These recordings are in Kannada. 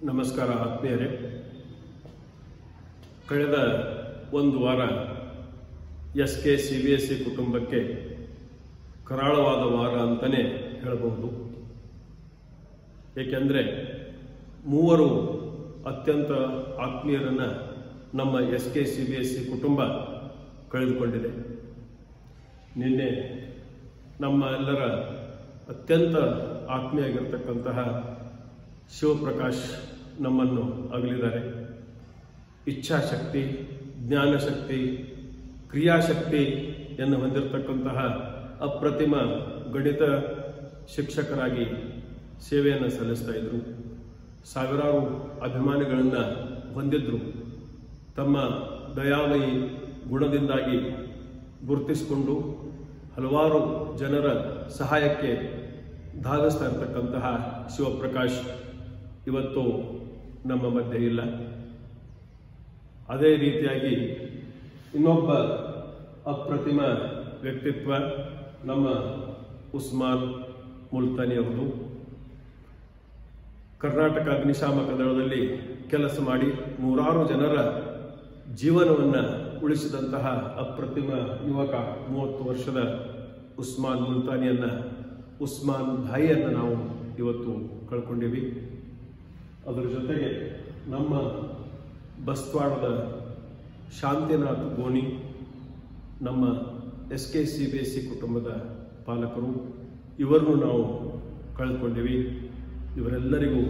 ನಮಸ್ಕಾರ ಆತ್ಮೀಯರೇ. ಕಳೆದ ಒಂದು ವಾರ ಎಸ್ಕೆ ಸಿಬಿಎಸ್ಇ ಕುಟುಂಬಕ್ಕೆ ಕರಾಳವಾದ ವಾರ ಅಂತಲೇ ಹೇಳಬಹುದು. ಏಕೆಂದರೆ ಮೂವರು ಅತ್ಯಂತ ಆತ್ಮೀಯರನ್ನು ನಮ್ಮ ಎಸ್ಕೆ ಸಿಬಿಎಸ್ಇ ಕುಟುಂಬ ಕಳೆದುಕೊಂಡಿದೆ. ನಿನ್ನೆ ನಮ್ಮ ಎಲ್ಲರ ಅತ್ಯಂತ ಆತ್ಮೀಯವಾಗಿರ್ತಕ್ಕಂತಹ ಶಿವಪ್ರಕಾಶ್ ನಮ್ಮನ್ನು ಅಗಲಿದ್ದಾರೆ. ಇಚ್ಛಾಶಕ್ತಿ, ಜ್ಞಾನಶಕ್ತಿ, ಕ್ರಿಯಾಶಕ್ತಿಯನ್ನು ಹೊಂದಿರತಕ್ಕಂತಹ ಅಪ್ರತಿಮ ಗಣಿತ ಶಿಕ್ಷಕರಾಗಿ ಸೇವೆಯನ್ನು ಸಲ್ಲಿಸ್ತಾ ಇದ್ದರು. ಸಾವಿರಾರು ಅಭಿಮಾನಿಗಳನ್ನು ಹೊಂದಿದ್ರು. ತಮ್ಮ ದಯಾಮಯಿ ಗುಣದಿಂದಾಗಿ ಗುರುತಿಸಿಕೊಂಡು ಹಲವಾರು ಜನರ ಸಹಾಯಕ್ಕೆ ಧಾವಿಸ್ತಾ ಇರತಕ್ಕಂತಹ ಶಿವಪ್ರಕಾಶ್ ಇವತ್ತು ನಮ್ಮ ಮಧ್ಯೆ ಇಲ್ಲ. ಅದೇ ರೀತಿಯಾಗಿ ಇನ್ನೊಬ್ಬ ಅಪ್ರತಿಮ ವ್ಯಕ್ತಿತ್ವ ನಮ್ಮ ಉಸ್ಮಾನ್ ಮುಲ್ತಾನಿ ಅವರು. ಕರ್ನಾಟಕ ಅಗ್ನಿಶಾಮಕ ದಳದಲ್ಲಿ ಕೆಲಸ ಮಾಡಿ ನೂರಾರು ಜನರ ಜೀವನವನ್ನು ಉಳಿಸಿದಂತಹ ಅಪ್ರತಿಮ ಯುವಕ, 30 ವರ್ಷದ ಉಸ್ಮಾನ್ ಮುಲ್ತಾನಿಯನ್ನು, ಉಸ್ಮಾನ್ ಭಾಯಿಯನ್ನು ನಾವು ಇವತ್ತು ಕಳ್ಕೊಂಡಿವಿ. ಅದರ ಜೊತೆಗೆ ನಮ್ಮ ಬಸ್ವಾಡದ ಶಾಂತಿನಾಥ್ ಗೋಣಿ, ನಮ್ಮ ಎಸ್ಕೆ ಸಿಬಿಎಸ್ಇ ಕುಟುಂಬದ ಪಾಲಕರು, ಇವರನ್ನು ನಾವು ಕಳೆದುಕೊಂಡಿವಿ. ಇವರೆಲ್ಲರಿಗೂ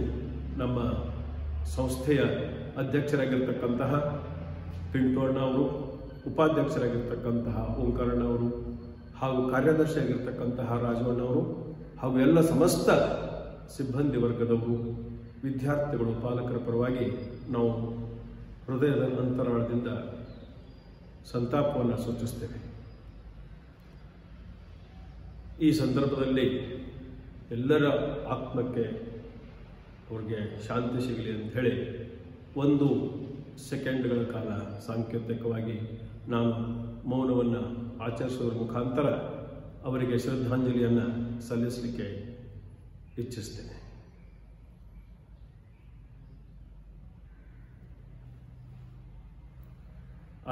ನಮ್ಮ ಸಂಸ್ಥೆಯ ಅಧ್ಯಕ್ಷರಾಗಿರ್ತಕ್ಕಂತಹ ಪಿಂಟೋಣ್ಣ ಅವರು, ಉಪಾಧ್ಯಕ್ಷರಾಗಿರ್ತಕ್ಕಂತಹ ಓಂಕಾರಣ್ಣ ಅವರು, ಹಾಗೂ ಕಾರ್ಯದರ್ಶಿಯಾಗಿರ್ತಕ್ಕಂತಹ ರಾಜವಣ್ಣ ಅವರು, ಹಾಗೂ ಎಲ್ಲ ಸಮಸ್ತ ಸಿಬ್ಬಂದಿ ವರ್ಗದವರು, ವಿದ್ಯಾರ್ಥಿಗಳು, ಪಾಲಕರ ಪರವಾಗಿ ನಾವು ಹೃದಯದ ಅಂತರಾಳದಿಂದ ಸಂತಾಪವನ್ನು ಸೂಚಿಸ್ತೇವೆ. ಈ ಸಂದರ್ಭದಲ್ಲಿ ಎಲ್ಲರ ಆತ್ಮಕ್ಕೆ ಅವ್ರಿಗೆ ಶಾಂತಿ ಸಿಗಲಿ ಅಂತ ಹೇಳಿ 1 ಸೆಕೆಂಡ್ಗಳ ಕಾಲ ಸಾಂಕೇತಿಕವಾಗಿ ನಾನು ಮೌನವನ್ನು ಆಚರಿಸುವುದರ ಮುಖಾಂತರ ಅವರಿಗೆ ಶ್ರದ್ಧಾಂಜಲಿಯನ್ನು ಸಲ್ಲಿಸಲಿಕ್ಕೆ ಇಚ್ಛಿಸ್ತೇನೆ.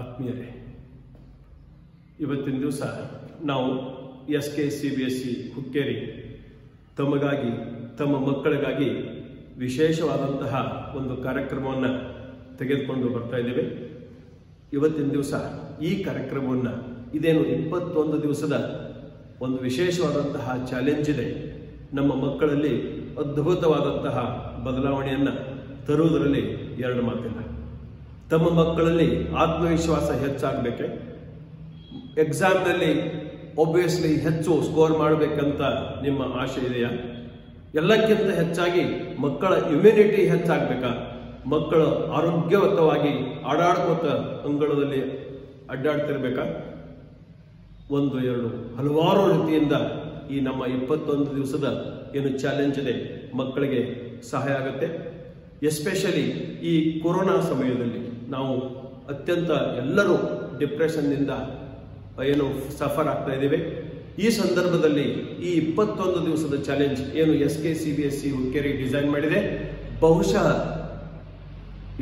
ಆತ್ಮೀಯರೇ, ಇವತ್ತಿನ ದಿವಸ ನಾವು ಎಸ್ಕೆ ಸಿಬಿಎಸ್ಇ ಹುಕ್ಕೇರಿ ತಮಗಾಗಿ, ತಮ್ಮ ಮಕ್ಕಳಿಗಾಗಿ ವಿಶೇಷವಾದಂತಹ ಒಂದು ಕಾರ್ಯಕ್ರಮವನ್ನು ತೆಗೆದುಕೊಂಡು ಬರ್ತಾ ಇದ್ದೇವೆ. ಇವತ್ತಿನ ದಿವಸ ಈ ಕಾರ್ಯಕ್ರಮವನ್ನು, ಇದೇನು 21 ದಿವಸದ ಒಂದು ವಿಶೇಷವಾದಂತಹ ಚಾಲೆಂಜ್ ಇದೆ. ನಮ್ಮ ಮಕ್ಕಳಲ್ಲಿ ಅದ್ಭುತವಾದಂತಹ ಬದಲಾವಣೆಯನ್ನು ತರುವುದರಲ್ಲಿ 2 ಮಾತಿಲ್ಲ. ತಮ್ಮ ಮಕ್ಕಳಲ್ಲಿ ಆತ್ಮವಿಶ್ವಾಸ ಹೆಚ್ಚಾಗಬೇಕೆ, ಎಕ್ಸಾಮ್ನಲ್ಲಿ ಒಬ್ವಿಯಸ್ಲಿ ಹೆಚ್ಚು ಸ್ಕೋರ್ ಮಾಡಬೇಕಂತ ನಿಮ್ಮ ಆಶೆ ಇದೆಯಾ? ಎಲ್ಲಕ್ಕಿಂತ ಹೆಚ್ಚಾಗಿ ಮಕ್ಕಳ ಇಮ್ಯುನಿಟಿ ಹೆಚ್ಚಾಗಬೇಕಾ? ಮಕ್ಕಳು ಆರೋಗ್ಯವಂತವಾಗಿ ಆಡಾಡ್ಕೋತ ಅಂಗಳದಲ್ಲಿ ಅಡ್ಡಾಡ್ತಿರ್ಬೇಕಾ? 1, 2 ಹಲವಾರು ರೀತಿಯಿಂದ ಈ ನಮ್ಮ 21 ದಿವಸದ ಏನು ಚಾಲೆಂಜ್ ಇದೆ ಮಕ್ಕಳಿಗೆ ಸಹಾಯ ಆಗುತ್ತೆ. ಎಸ್ಪೆಷಲಿ ಈ ಕೊರೋನಾ ಸಮಯದಲ್ಲಿ ನಾವು ಅತ್ಯಂತ ಎಲ್ಲರೂ ಡಿಪ್ರೆಷನ್ನಿಂದ ಏನು ಸಫರ್ ಆಗ್ತಾ ಇದ್ದೇವೆ. ಈ ಸಂದರ್ಭದಲ್ಲಿ ಈ 21 ದಿವಸದ ಚಾಲೆಂಜ್ ಏನು ಎಸ್ಕೆ ಸಿಬಿಎಸ್ಇ ಹುಕ್ಕೇರಿ ಡಿಸೈನ್ ಮಾಡಿದೆ, ಬಹುಶಃ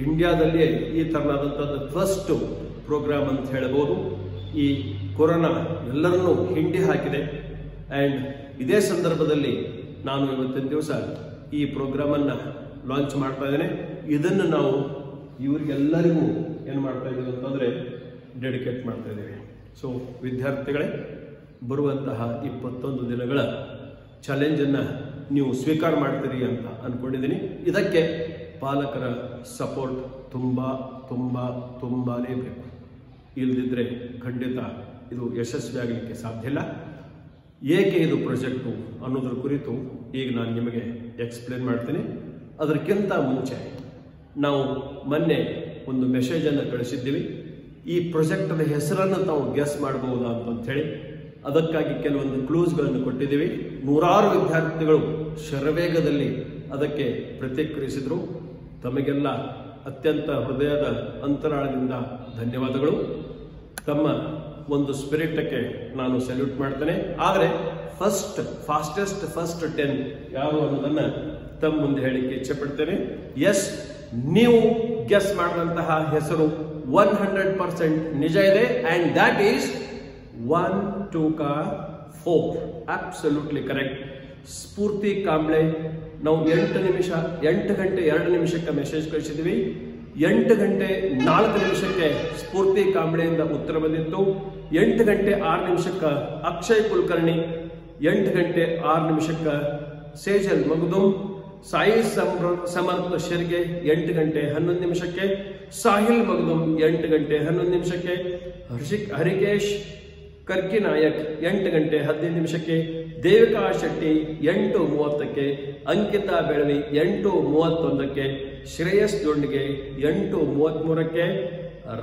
ಇಂಡಿಯಾದಲ್ಲಿಯೇ ಈ ಥರನಾದಂಥದ್ದು ಫಸ್ಟ್ ಪ್ರೋಗ್ರಾಮ್ ಅಂತ ಹೇಳಬಹುದು. ಈ ಕೊರೋನಾ ಎಲ್ಲರನ್ನೂ ಹಿಂಡಿ ಹಾಕಿದೆ. ಆ್ಯಂಡ್ ಇದೇ ಸಂದರ್ಭದಲ್ಲಿ ನಾನು ಇವತ್ತಿನ ದಿವಸ ಈ ಪ್ರೋಗ್ರಾಮನ್ನು ಲಾಂಚ್ ಮಾಡ್ತಾ ಇದ್ದೇನೆ. ಇದನ್ನು ನಾವು ಇವರಿಗೆಲ್ಲರಿಗೂ ಏನು ಮಾಡ್ತಾ ಇದ್ದೀವಿ ಅಂತಂದರೆ ಡೆಡಿಕೇಟ್ ಮಾಡ್ತಾ ಇದ್ದೀವಿ. ಸೊ ವಿದ್ಯಾರ್ಥಿಗಳೇ, ಬರುವಂತಹ 21 ದಿನಗಳ ಚಾಲೆಂಜನ್ನು ನೀವು ಸ್ವೀಕಾರ ಮಾಡ್ತೀರಿ ಅಂತ ಅಂದ್ಕೊಂಡಿದ್ದೀನಿ. ಇದಕ್ಕೆ ಪಾಲಕರ ಸಪೋರ್ಟ್ ತುಂಬಾನೇ ಬೇಕು. ಇಲ್ಲದಿದ್ದರೆ ಖಂಡಿತ ಇದು ಯಶಸ್ವಿಯಾಗಲಿಕ್ಕೆ ಸಾಧ್ಯ ಇಲ್ಲ. ಏಕೆ ಇದು ಪ್ರಾಜೆಕ್ಟು ಅನ್ನೋದ್ರ ಕುರಿತು ಈಗ ನಾನು ನಿಮಗೆ ಎಕ್ಸ್ಪ್ಲೇನ್ ಮಾಡ್ತೀನಿ. ಅದಕ್ಕಿಂತ ಮುಂಚೆ ನಾವು ಮೊನ್ನೆ ಒಂದು ಮೆಸೇಜನ್ನು ಕಳಿಸಿದ್ದೀವಿ. ಈ ಪ್ರಾಜೆಕ್ಟದ ಹೆಸರನ್ನು ತಾವು ಗೆಸ್ ಮಾಡಬಹುದಾ ಅಂತಂಥೇಳಿ ಅದಕ್ಕಾಗಿ ಕೆಲವೊಂದು ಕ್ಲೂಸ್ಗಳನ್ನು ಕೊಟ್ಟಿದ್ದೀವಿ. ನೂರಾರು ವಿದ್ಯಾರ್ಥಿಗಳು ಶರವೇಗದಲ್ಲಿ ಅದಕ್ಕೆ ಪ್ರತಿಕ್ರಿಯಿಸಿದರು. ತಮಗೆಲ್ಲ ಅತ್ಯಂತ ಹೃದಯದ ಅಂತರಾಳದಿಂದ ಧನ್ಯವಾದಗಳು. ತಮ್ಮ ಒಂದು ಸ್ಪಿರಿಟಕ್ಕೆ ನಾನು ಸಲ್ಯೂಟ್ ಮಾಡ್ತೇನೆ. ಆದರೆ ಫಾಸ್ಟೆಸ್ಟ್ 10 ಯಾರು ಅನ್ನೋದನ್ನು ತಮ್ಮ ಮುಂದೆ ಹೇಳಿಕ್ಕೆ ಇಚ್ಛೆ ಪಡ್ತೇನೆ. ಎಸ್, ನೀವು ಗೆಸ್ ಮಾಡಿದಂತಹ ಹೆಸರು 100% ನಿಜ ಇದೆ. And that is 1 2 4. Absolutely correct. Spoorthi Kamble. ನಾವು 8 ಗಂಟೆ 2 ನಿಮಿಷಕ್ಕೆ ಮೆಸೇಜ್ ಕಳಿಸಿದ್ವಿ. 8 ಗಂಟೆ 4 ನಿಮಿಷಕ್ಕೆ ಸ್ಫೂರ್ತಿ ಕಾಂಬ್ಳೆಯಿಂದ ಉತ್ತರ ಬಂದಿತ್ತು. 8 ಗಂಟೆ 6 ನಿಮಿಷಕ್ಕೆ ಅಕ್ಷಯ್ ಕುಲಕರ್ಣಿ, 8 ಗಂಟೆ 6 ನಿಮಿಷಕ್ಕೆ ಸೇಜಲ್ ಮಗದುಮ್, ಸಾಯಿ ಸಮರ್ಥ ಶೆರ್ಗೆ 8 ಗಂಟೆ 11 ನಿಮಿಷಕ್ಕೆ, ಸಾಹಿಲ್ ಮಗದುಮ್ 8 ಗಂಟೆ 11 ನಿಮಿಷಕ್ಕೆ, ಹರಿಕೇಶ್ ಕರ್ಕಿ ನಾಯಕ್ 8 ಗಂಟೆ 15 ನಿಮಿಷಕ್ಕೆ, ದೇವಿಕಾ ಶೆಟ್ಟಿ 8:30ಕ್ಕೆ, ಅಂಕಿತಾ ಬೆಳವಿ 8:31ಕ್ಕೆ, ಶ್ರೇಯಸ್ ಜೊಂಡಿಗೆ 8:33ಕ್ಕೆ,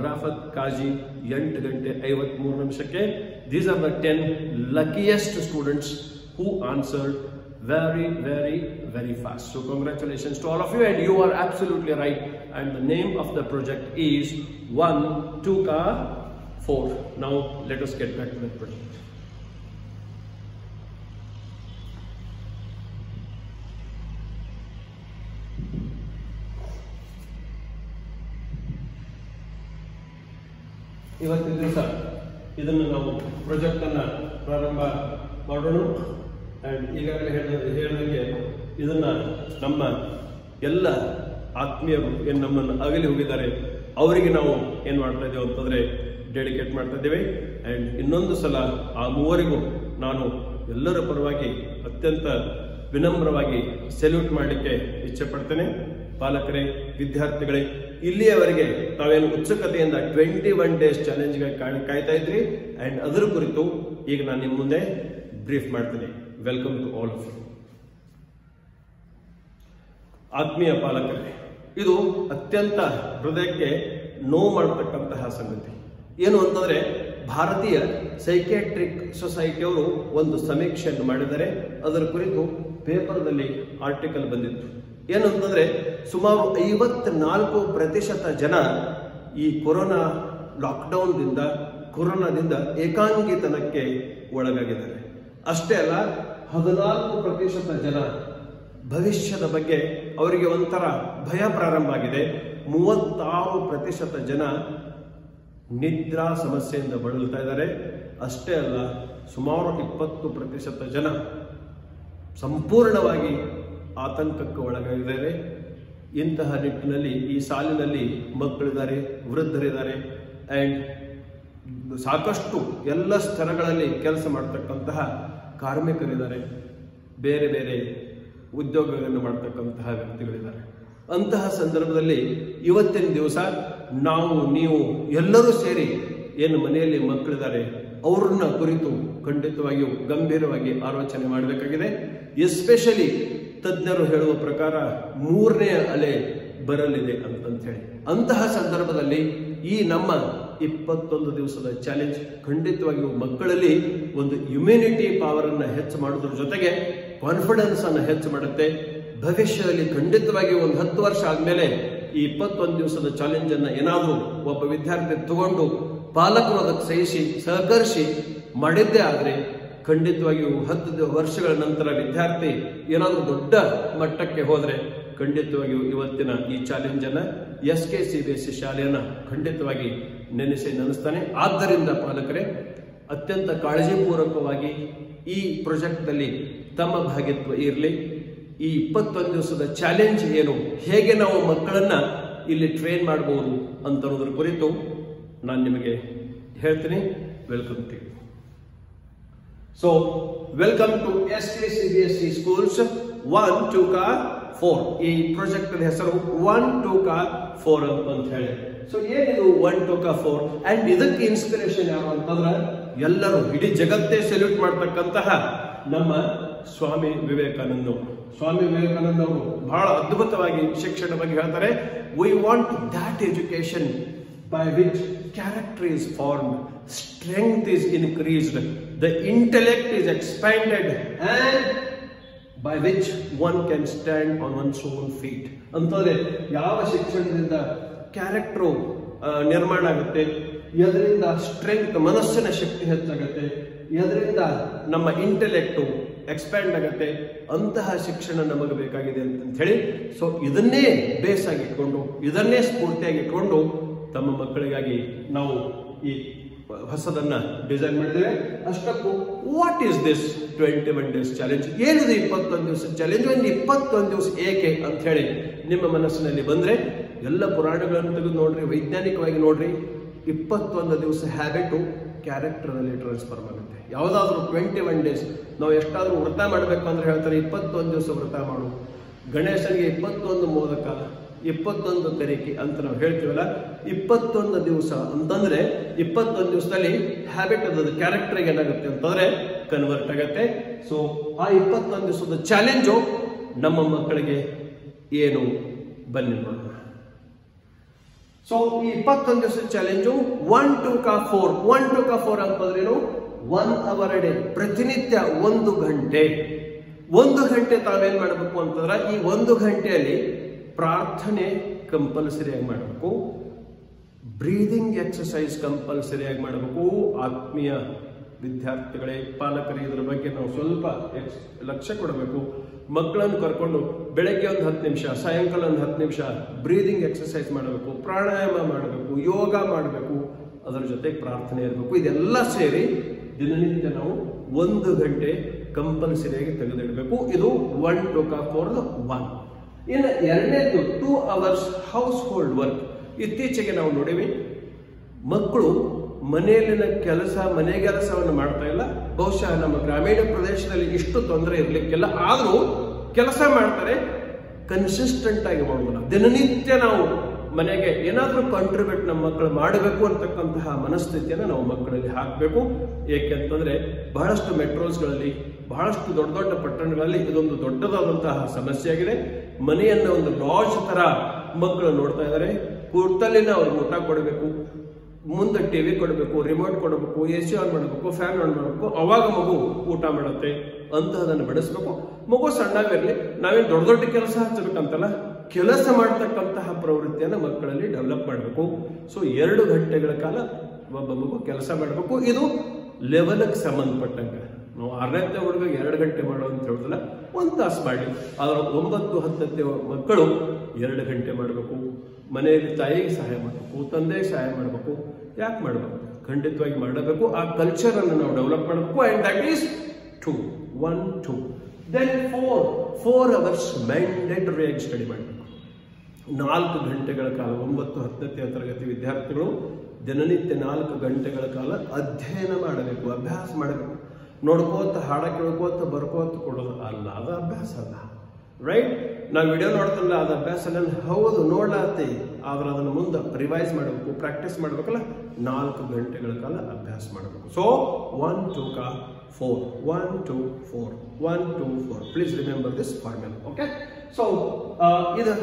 ರಾಫತ್ ಕಾಜಿ 8 ಗಂಟೆ 53 ನಿಮಿಷಕ್ಕೆ. These are the 10 luckiest students who answered very, very, very fast. So congratulations to all of you, and you are absolutely right. And the name of the project is 1 2 4. Now let us get back to the project. ಇವತ್ತಿನ ದಿವಸ ಇದನ್ನು ನಾವು ಪ್ರಾಜೆಕ್ಟ್ ಅನ್ನ ಪ್ರಾರಂಭ ಮಾಡೋಣ. ಅಂಡ್ ಈಗಾಗಲೇ ಹೇಳಿದಂಗೆ ಇದನ್ನ ನಮ್ಮ ಎಲ್ಲ ಆತ್ಮೀಯರು ಏನು ನಮ್ಮನ್ನು ಅಗಲಿ ಹೋಗಿದ್ದಾರೆ ಅವರಿಗೆ ನಾವು ಏನ್ ಮಾಡ್ತಾ ಇದ್ದೇವೆ ಅಂತಂದ್ರೆ ಡೆಡಿಕೇಟ್ ಮಾಡ್ತಾ ಇದ್ದೇವೆ. ಅಂಡ್ ಇನ್ನೊಂದು ಸಲ ಆ ಮೂವರಿಗೂ ನಾನು ಎಲ್ಲರ ಪರವಾಗಿ ಅತ್ಯಂತ ವಿನಮ್ರವಾಗಿ ಸೆಲ್ಯೂಟ್ ಮಾಡಲಿಕ್ಕೆ ಇಚ್ಛೆ ಪಡ್ತೇನೆ. ಪಾಲಕರೇ, ವಿದ್ಯಾರ್ಥಿಗಳೇ, ಇಲ್ಲಿಯವರೆಗೆ ತಾವೇನು ಉತ್ಸುಕತೆಯಿಂದ 21 ಡೇಸ್ ಚಾಲೆಂಜ್ಗೆ ಕಾಯ್ತಾ ಇದ್ರಿ. ಅಂಡ್ ಅದರ ಕುರಿತು ಈಗ ನಾನು ನಿಮ್ಮ ಮುಂದೆ ಬ್ರೀಫ್ ಮಾಡ್ತೀನಿ. Welcome to all of you. ಆತ್ಮೀಯ ಪಾಲಕರೇ, ಇದು ಅತ್ಯಂತ ಹೃದಯಕ್ಕೆ ನೋವು ಮಾಡತಕ್ಕಂತಹ ಸಂಗತಿ. ಏನು ಅಂತಂದ್ರೆ, ಭಾರತೀಯ ಸೈಕ್ಯಾಟ್ರಿಕ್ ಸೊಸೈಟಿಯವರು ಒಂದು ಸಮೀಕ್ಷೆಯನ್ನು ಮಾಡಿದರೆ ಅದರ ಕುರಿತು ಪೇಪರ್ನಲ್ಲಿ ಆರ್ಟಿಕಲ್ ಬಂದಿತ್ತು. ಏನು ಅಂತಂದ್ರೆ, ಸುಮಾರು 54% ಜನ ಈ ಕೊರೋನಾ ಲಾಕ್ಡೌನ್ದಿಂದ, ಕೊರೋನಾದಿಂದ ಏಕಾಂಗಿತನಕ್ಕೆ ಒಳಗಾಗಿದ್ದಾರೆ. ಅಷ್ಟೇ ಅಲ್ಲ, 14% ಜನ ಭವಿಷ್ಯದ ಬಗ್ಗೆ ಅವರಿಗೆ ಒಂಥರ ಭಯ ಪ್ರಾರಂಭ ಆಗಿದೆ. 36% ಜನ ನಿದ್ರಾ ಸಮಸ್ಯೆಯಿಂದ ಬಳಲ್ತಾ ಇದ್ದಾರೆ. ಅಷ್ಟೇ ಅಲ್ಲ, ಸುಮಾರು 20% ಜನ ಸಂಪೂರ್ಣವಾಗಿ ಆತಂಕಕ್ಕೆ ಒಳಗಾಗಿದ್ದಾರೆ. ಇಂತಹ ನಿಟ್ಟಿನಲ್ಲಿ ಈ ಸಾಲಿನಲ್ಲಿ ಮಕ್ಕಳಿದ್ದಾರೆ, ವೃದ್ಧರಿದ್ದಾರೆ, ಅಂಡ್ ಸಾಕಷ್ಟು ಎಲ್ಲ ಸ್ತರಗಳಲ್ಲಿ ಕೆಲಸ ಮಾಡ್ತಕ್ಕಂತಹ ಕಾರ್ಮಿಕರಿದ್ದಾರೆ, ಬೇರೆ ಬೇರೆ ಉದ್ಯೋಗಗಳನ್ನು ಮಾಡ್ತಕ್ಕಂತಹ ವ್ಯಕ್ತಿಗಳಿದ್ದಾರೆ. ಅಂತಹ ಸಂದರ್ಭದಲ್ಲಿ ಇವತ್ತಿನ ದಿವಸ ನೀವು ಎಲ್ಲರೂ ಸೇರಿ ಏನು ಮನೆಯಲ್ಲಿ ಮಕ್ಕಳಿದ್ದಾರೆ ಅವ್ರನ್ನ ಕುರಿತು ಖಂಡಿತವಾಗಿಯೂ ಗಂಭೀರವಾಗಿ ಆಲೋಚನೆ ಮಾಡಬೇಕಾಗಿದೆ. ಎಸ್ಪೆಷಲಿ ತಜ್ಞರು ಹೇಳುವ ಪ್ರಕಾರ 3ನೇ ಅಲೆ ಬರಲಿದೆ ಅಂತ ಹೇಳಿ. ಅಂತಹ ಸಂದರ್ಭದಲ್ಲಿ ಈ ನಮ್ಮ 21 ದಿವಸದ ಚಾಲೆಂಜ್ ಖಂಡಿತವಾಗಿಯೂ ಮಕ್ಕಳಲ್ಲಿ ಒಂದು ಇಮ್ಯುನಿಟಿ ಪವರ್ ಅನ್ನ ಹೆಚ್ಚು ಮಾಡೋದ್ರ ಜೊತೆಗೆ ಕಾನ್ಫಿಡೆನ್ಸ್ ಅನ್ನು ಹೆಚ್ಚು ಮಾಡುತ್ತೆ. ಭವಿಷ್ಯದಲ್ಲಿ ಖಂಡಿತವಾಗಿ ಒಂದು 10 ವರ್ಷ ಆದ್ಮೇಲೆ ಈ 21 ದಿವಸದ ಚಾಲೆಂಜ್ ಅನ್ನ ಏನಾದರೂ ಒಬ್ಬ ವಿದ್ಯಾರ್ಥಿ ತಗೊಂಡು ಪಾಲಕರು ಅದಕ್ಕೆ ಸಹಕರಿಸಿ ಮಾಡಿದ್ದೇ ಆದ್ರೆ ಖಂಡಿತವಾಗಿಯೂ 10 ವರ್ಷಗಳ ನಂತರ ವಿದ್ಯಾರ್ಥಿ ಏನಾದರೂ ದೊಡ್ಡ ಮಟ್ಟಕ್ಕೆ ಹೋದ್ರೆ ಖಂಡಿತವಾಗಿಯೂ ಇವತ್ತಿನ ಈ ಚಾಲೆಂಜ್ ಅನ್ನ SK CBSE ಶಾಲೆಯನ್ನ ಖಂಡಿತವಾಗಿ ನೆನೆಸ್ತಾನೆ. ಆದ್ದರಿಂದ ಪಾಲಕರೇ, ಅತ್ಯಂತ ಕಾಳಜಿಪೂರ್ವಕವಾಗಿ ಈ ಪ್ರಾಜೆಕ್ಟ್ ನಲ್ಲಿ ತಮ್ಮ ಭಾಗಿತ್ವ ಇರಲಿ. ಈ 21 ದಿವಸದ ಚಾಲೆಂಜ್ ಏನು, ಹೇಗೆ ನಾವು ಮಕ್ಕಳನ್ನ ಇಲ್ಲಿ ಟ್ರೈನ್ ಮಾಡಬಹುದು ಅಂತನ್ನೋದ್ರ ಕುರಿತು ನಾನು ನಿಮಗೆ ಹೇಳ್ತೀನಿ. Welcome to you. So welcome to SK CBSE schools 1 2 4. ಈ ಪ್ರಾಜೆಕ್ಟ್ ಹೆಸರು 1 2 4 ಅಂತ ಹೇಳಿ. ಸೊ ಏನಿದು 1 2 4 ಅಂಡ್ ಇದಕ್ಕೆ ಇನ್ಸ್ಪಿರೇಷನ್ ಯಾರು ಅಂತಂದ್ರೆ, ಎಲ್ಲರೂ ಇಡೀ ಜಗತ್ತೇ ಸೆಲ್ಯೂಟ್ ಮಾಡ್ತಕ್ಕಂತಹ ನಮ್ಮ ಸ್ವಾಮಿ ವಿವೇಕಾನಂದ ಅವರು ಬಹಳ ಅದ್ಭುತವಾಗಿ ಶಿಕ್ಷಣ ಬಗ್ಗೆ ಹೇಳ್ತಾರೆ. We want that education by which character is formed, strength is increased, the intellect is expanded, and by which one can stand on one's own feet. ಅಂತಂದ್ರೆ ಯಾವ ಶಿಕ್ಷಣದಿಂದ ಕ್ಯಾರೆಕ್ಟರ್ ನಿರ್ಮಾಣ ಆಗುತ್ತೆ, ಇದರಿಂದ ಸ್ಟ್ರೆಂತ್ ಮನಸ್ಸಿನ ಶಕ್ತಿ ಹೆಚ್ಚಾಗುತ್ತೆ, ಇದರಿಂದ ನಮ್ಮ ಇಂಟೆಲೆಕ್ಟ್ ಎಕ್ಸ್ಪ್ಯಾಂಡ್ ಆಗುತ್ತೆ. ಅಂತಹ ಶಿಕ್ಷಣ ನಮಗೆ ಬೇಕಾಗಿದೆ ಅಂತ ಹೇಳಿ ಸೊ ಇದನ್ನೇ ಬೇಸ್ ಆಗಿ ಇಟ್ಕೊಂಡು, ಇದನ್ನೇ ಸ್ಫೂರ್ತಿಯಾಗಿ ಇಟ್ಕೊಂಡು ತಮ್ಮ ಮಕ್ಕಳಿಗಾಗಿ ನಾವು ಈ ಹೊಸದನ್ನ ಡಿಸೈನ್ ಮಾಡಿದ್ದೇವೆ. ಅಷ್ಟಕ್ಕೂ what is this 21 days challenge? ಏನಿದೆ 21 ದಿವಸ ಚಾಲೆಂಜ್? ಒಂದು 21 ದಿವಸ ಏಕೆ ಅಂತ ಹೇಳಿ ನಿಮ್ಮ ಮನಸ್ಸಿನಲ್ಲಿ ಬಂದ್ರೆ ಎಲ್ಲ ಪುರಾಣಗಳನ್ನು ತೆಗೆದು ನೋಡ್ರಿ, ವೈಜ್ಞಾನಿಕವಾಗಿ ನೋಡ್ರಿ. 21 ದಿವಸ ಹ್ಯಾಬಿಟು ಕ್ಯಾರೆಕ್ಟರ್ ಅಲ್ಲಿ ಟ್ರಾನ್ಸ್ಫಾರ್ಮ್ ಆಗುತ್ತೆ. ಯಾವುದಾದ್ರೂ 21 days ನಾವು ಎಷ್ಟಾದ್ರೂ ವ್ರತ ಮಾಡಬೇಕು ಅಂದ್ರೆ ಹೇಳ್ತಾರೆ 21 ದಿವಸ ವ್ರತ ಮಾಡು, ಗಣೇಶನಿಗೆ 21 ಮೋದಕ, 21 ಕರಿಕೆ ಅಂತ ನಾವು ಹೇಳ್ತೀವಲ್ಲ. 21 ದಿವಸ ಅಂತಂದ್ರೆ 21 ದಿವಸದಲ್ಲಿ ಹ್ಯಾಬಿಟ್ ಅದದು ಕ್ಯಾರೆಕ್ಟರ್ಗೆ ಏನಾಗುತ್ತೆ ಅಂತಂದ್ರೆ ಕನ್ವರ್ಟ್ ಆಗುತ್ತೆ. ಸೊ ಆ 21 ದಿವಸದ ಚಾಲೆಂಜು ನಮ್ಮ ಮಕ್ಕಳಿಗೆ ಏನು ಬನ್ನಿ ನೋಡೋಣ. ಸೊ ಈ 21 ದಿವಸದ ಚಾಲೆಂಜು 1 to 4. 1 to 4 ಅಂತಂದ್ರೇನು? 1 hour a day, ಪ್ರತಿನಿತ್ಯ 1 ಗಂಟೆ. 1 ಗಂಟೆ ತಾವೇನ್ ಮಾಡಬೇಕು ಅಂತಂದ್ರೆ ಈ 1 ಗಂಟೆಯಲ್ಲಿ ಪ್ರಾರ್ಥನೆ ಕಂಪಲ್ಸರಿಯಾಗಿ ಮಾಡಬೇಕು, ಬ್ರೀದಿಂಗ್ ಎಕ್ಸಸೈಸ್ ಕಂಪಲ್ಸರಿಯಾಗಿ ಮಾಡಬೇಕು. ಆತ್ಮೀಯ ವಿದ್ಯಾರ್ಥಿಗಳೇ, ಪಾಲಕರೇ, ಇದರ ಬಗ್ಗೆ ನಾವು ಸ್ವಲ್ಪ ಲಕ್ಷ್ಯ ಕೊಡಬೇಕು. ಮಕ್ಕಳನ್ನು ಕರ್ಕೊಂಡು ಬೆಳಗ್ಗೆ ಒಂದು 10 ನಿಮಿಷ, ಸಾಯಂಕಾಲ ಒಂದು 10 ನಿಮಿಷ ಬ್ರೀದಿಂಗ್ ಎಕ್ಸಸೈಸ್ ಮಾಡಬೇಕು, ಪ್ರಾಣಾಯಾಮ ಮಾಡಬೇಕು, ಯೋಗ ಮಾಡಬೇಕು, ಅದರ ಜೊತೆಗೆ ಪ್ರಾರ್ಥನೆ ಇರಬೇಕು. ಇದೆಲ್ಲ ಸೇರಿ ದಿನನಿತ್ಯ ನಾವು 1 ಗಂಟೆ ಕಂಪಲ್ಸರಿಯಾಗಿ ತೆಗೆದಿಡಬೇಕು. ಇದು 1 to 4 1. ಇನ್ನು ಎರಡನೇದು 2 hours ಹೌಸ್ ಹೋಲ್ಡ್ ವರ್ಕ್. ಇತ್ತೀಚೆಗೆ ನಾವು ನೋಡಿವಿ ಮಕ್ಕಳು ಮನೆಯಲ್ಲಿನ ಮನೆ ಕೆಲಸವನ್ನು ಮಾಡ್ತಾ ಇಲ್ಲ. ಬಹುಶಃ ನಮ್ಮ ಗ್ರಾಮೀಣ ಪ್ರದೇಶದಲ್ಲಿ ಇಷ್ಟು ತೊಂದರೆ ಇರ್ಲಿಕ್ಕಿಲ್ಲ, ಆದ್ರೂ ಕೆಲಸ ಮಾಡ್ತಾರೆ, ಕನ್ಸಿಸ್ಟೆಂಟ್ ಆಗಿ ಮಾಡೋದಿಲ್ಲ. ದಿನನಿತ್ಯ ನಾವು ಮನೆಗೆ ಏನಾದ್ರೂ ಕಾಂಟ್ರಿಬ್ಯೂಟ್ ನಮ್ಮ ಮಕ್ಕಳು ಮಾಡಬೇಕು ಅಂತಕ್ಕಂತಹ ಮನಸ್ಥಿತಿಯನ್ನು ನಾವು ಮಕ್ಕಳಲ್ಲಿ ಹಾಕಬೇಕು. ಏಕೆಂತಂದ್ರೆ ಬಹಳಷ್ಟು ಮೆಟ್ರೋಸ್ಗಳಲ್ಲಿ, ಬಹಳಷ್ಟು ದೊಡ್ಡ ದೊಡ್ಡ ಪಟ್ಟಣಗಳಲ್ಲಿ ಇದೊಂದು ದೊಡ್ಡದಾದಂತಹ ಸಮಸ್ಯೆ ಆಗಿದೆ. ಮನೆಯನ್ನ ಒಂದು ಲಾಡ್ಜ್ ತರ ಮಕ್ಕಳು ನೋಡ್ತಾ ಇದ್ದಾರೆ. ಕೂರ್ತಲ್ಲಿನ ಅವ್ರಿಗೆ ಊಟ ಕೊಡಬೇಕು, ಮುಂದೆ ಟಿವಿ ಕೊಡಬೇಕು, ರಿಮೋಟ್ ಕೊಡಬೇಕು, AC ಆನ್ ಮಾಡಬೇಕು, ಫ್ಯಾನ್ ಆನ್ ಮಾಡಬೇಕು, ಅವಾಗ ಮಗು ಊಟ ಮಾಡುತ್ತೆ. ಅಂತಹದನ್ನು ಬೆಳೆಸಬೇಕು. ಮಗು ಸಣ್ಣವಿರಲಿ, ನಾವೇನು ದೊಡ್ಡ ದೊಡ್ಡ ಕೆಲಸ ಹಚ್ಚಬೇಕಂತಲ್ಲ, ಕೆಲಸ ಮಾಡತಕ್ಕಂತಹ ಪ್ರವೃತ್ತಿಯನ್ನು ಮಕ್ಕಳಲ್ಲಿ ಡೆವಲಪ್ ಮಾಡಬೇಕು. ಸೊ 2 ಗಂಟೆಗಳ ಕಾಲ ಒಬ್ಬ ಮಗು ಕೆಲಸ ಮಾಡಬೇಕು. ಇದು ಲೆವೆಲ್ಗೆ ಸಂಬಂಧಪಟ್ಟಂಗೆ. ನಾವು 6ನೇ ಹುಡುಗ 2 ಗಂಟೆ ಮಾಡೋ ಅಂತ ಹೇಳೋದಿಲ್ಲ, 1 ತಾಸು ಮಾಡಿ. ಆದ್ರೆ 9, 10 ಮಕ್ಕಳು 2 ಗಂಟೆ ಮಾಡಬೇಕು. ಮನೆಯಲ್ಲಿ ತಾಯಿಗೆ ಸಹಾಯ ಮಾಡಬೇಕು, ತಂದೆಗೆ ಸಹಾಯ ಮಾಡಬೇಕು. ಯಾಕೆ ಮಾಡಬೇಕು? ಖಂಡಿತವಾಗಿ ಮಾಡಬೇಕು. ಆ ಕಲ್ಚರ್ ಅನ್ನು ನಾವು ಡೆವಲಪ್ ಮಾಡಬೇಕು. And that is 2 1 2. Then 4 hours mandatory ಆಗಿ ಸ್ಟಡಿ ಮಾಡಬೇಕು. 4 ಗಂಟೆಗಳ ಕಾಲ 9, 10ನೇ ತರಗತಿ ವಿದ್ಯಾರ್ಥಿಗಳು ದಿನನಿತ್ಯ 4 ಗಂಟೆಗಳ ಕಾಲ ಅಧ್ಯಯನ ಮಾಡಬೇಕು, ಅಭ್ಯಾಸ ಮಾಡಬೇಕು. ನೋಡ್ಕೋತ, ಹಾಡ ಕೇಳ್ಕೋತ, ಬರ್ಕೋತ ಕೊಡೋದು ಅಲ್ಲ, ಅದು ಅಭ್ಯಾಸ ಅಲ್ಲ. ರೈಟ್? ನಾವು ವಿಡಿಯೋ ನೋಡ್ತಲ್ಲ, ಅದು ಅಭ್ಯಾಸ ಅಲ್ಲ. ಹೌದು, ನೋಡ್ಲಾತಿ, ಆದ್ರೆ ಅದನ್ನು ಮುಂದೆ ರಿವೈಸ್ ಮಾಡಬೇಕು, ಪ್ರಾಕ್ಟೀಸ್ ಮಾಡಬೇಕಲ್ಲ. 4 ಗಂಟೆಗಳ ಕಾಲ ಅಭ್ಯಾಸ ಮಾಡಬೇಕು. So 1 to 4 1 to 4 1 to 4. Please remember this formula. Okay? So ಇದು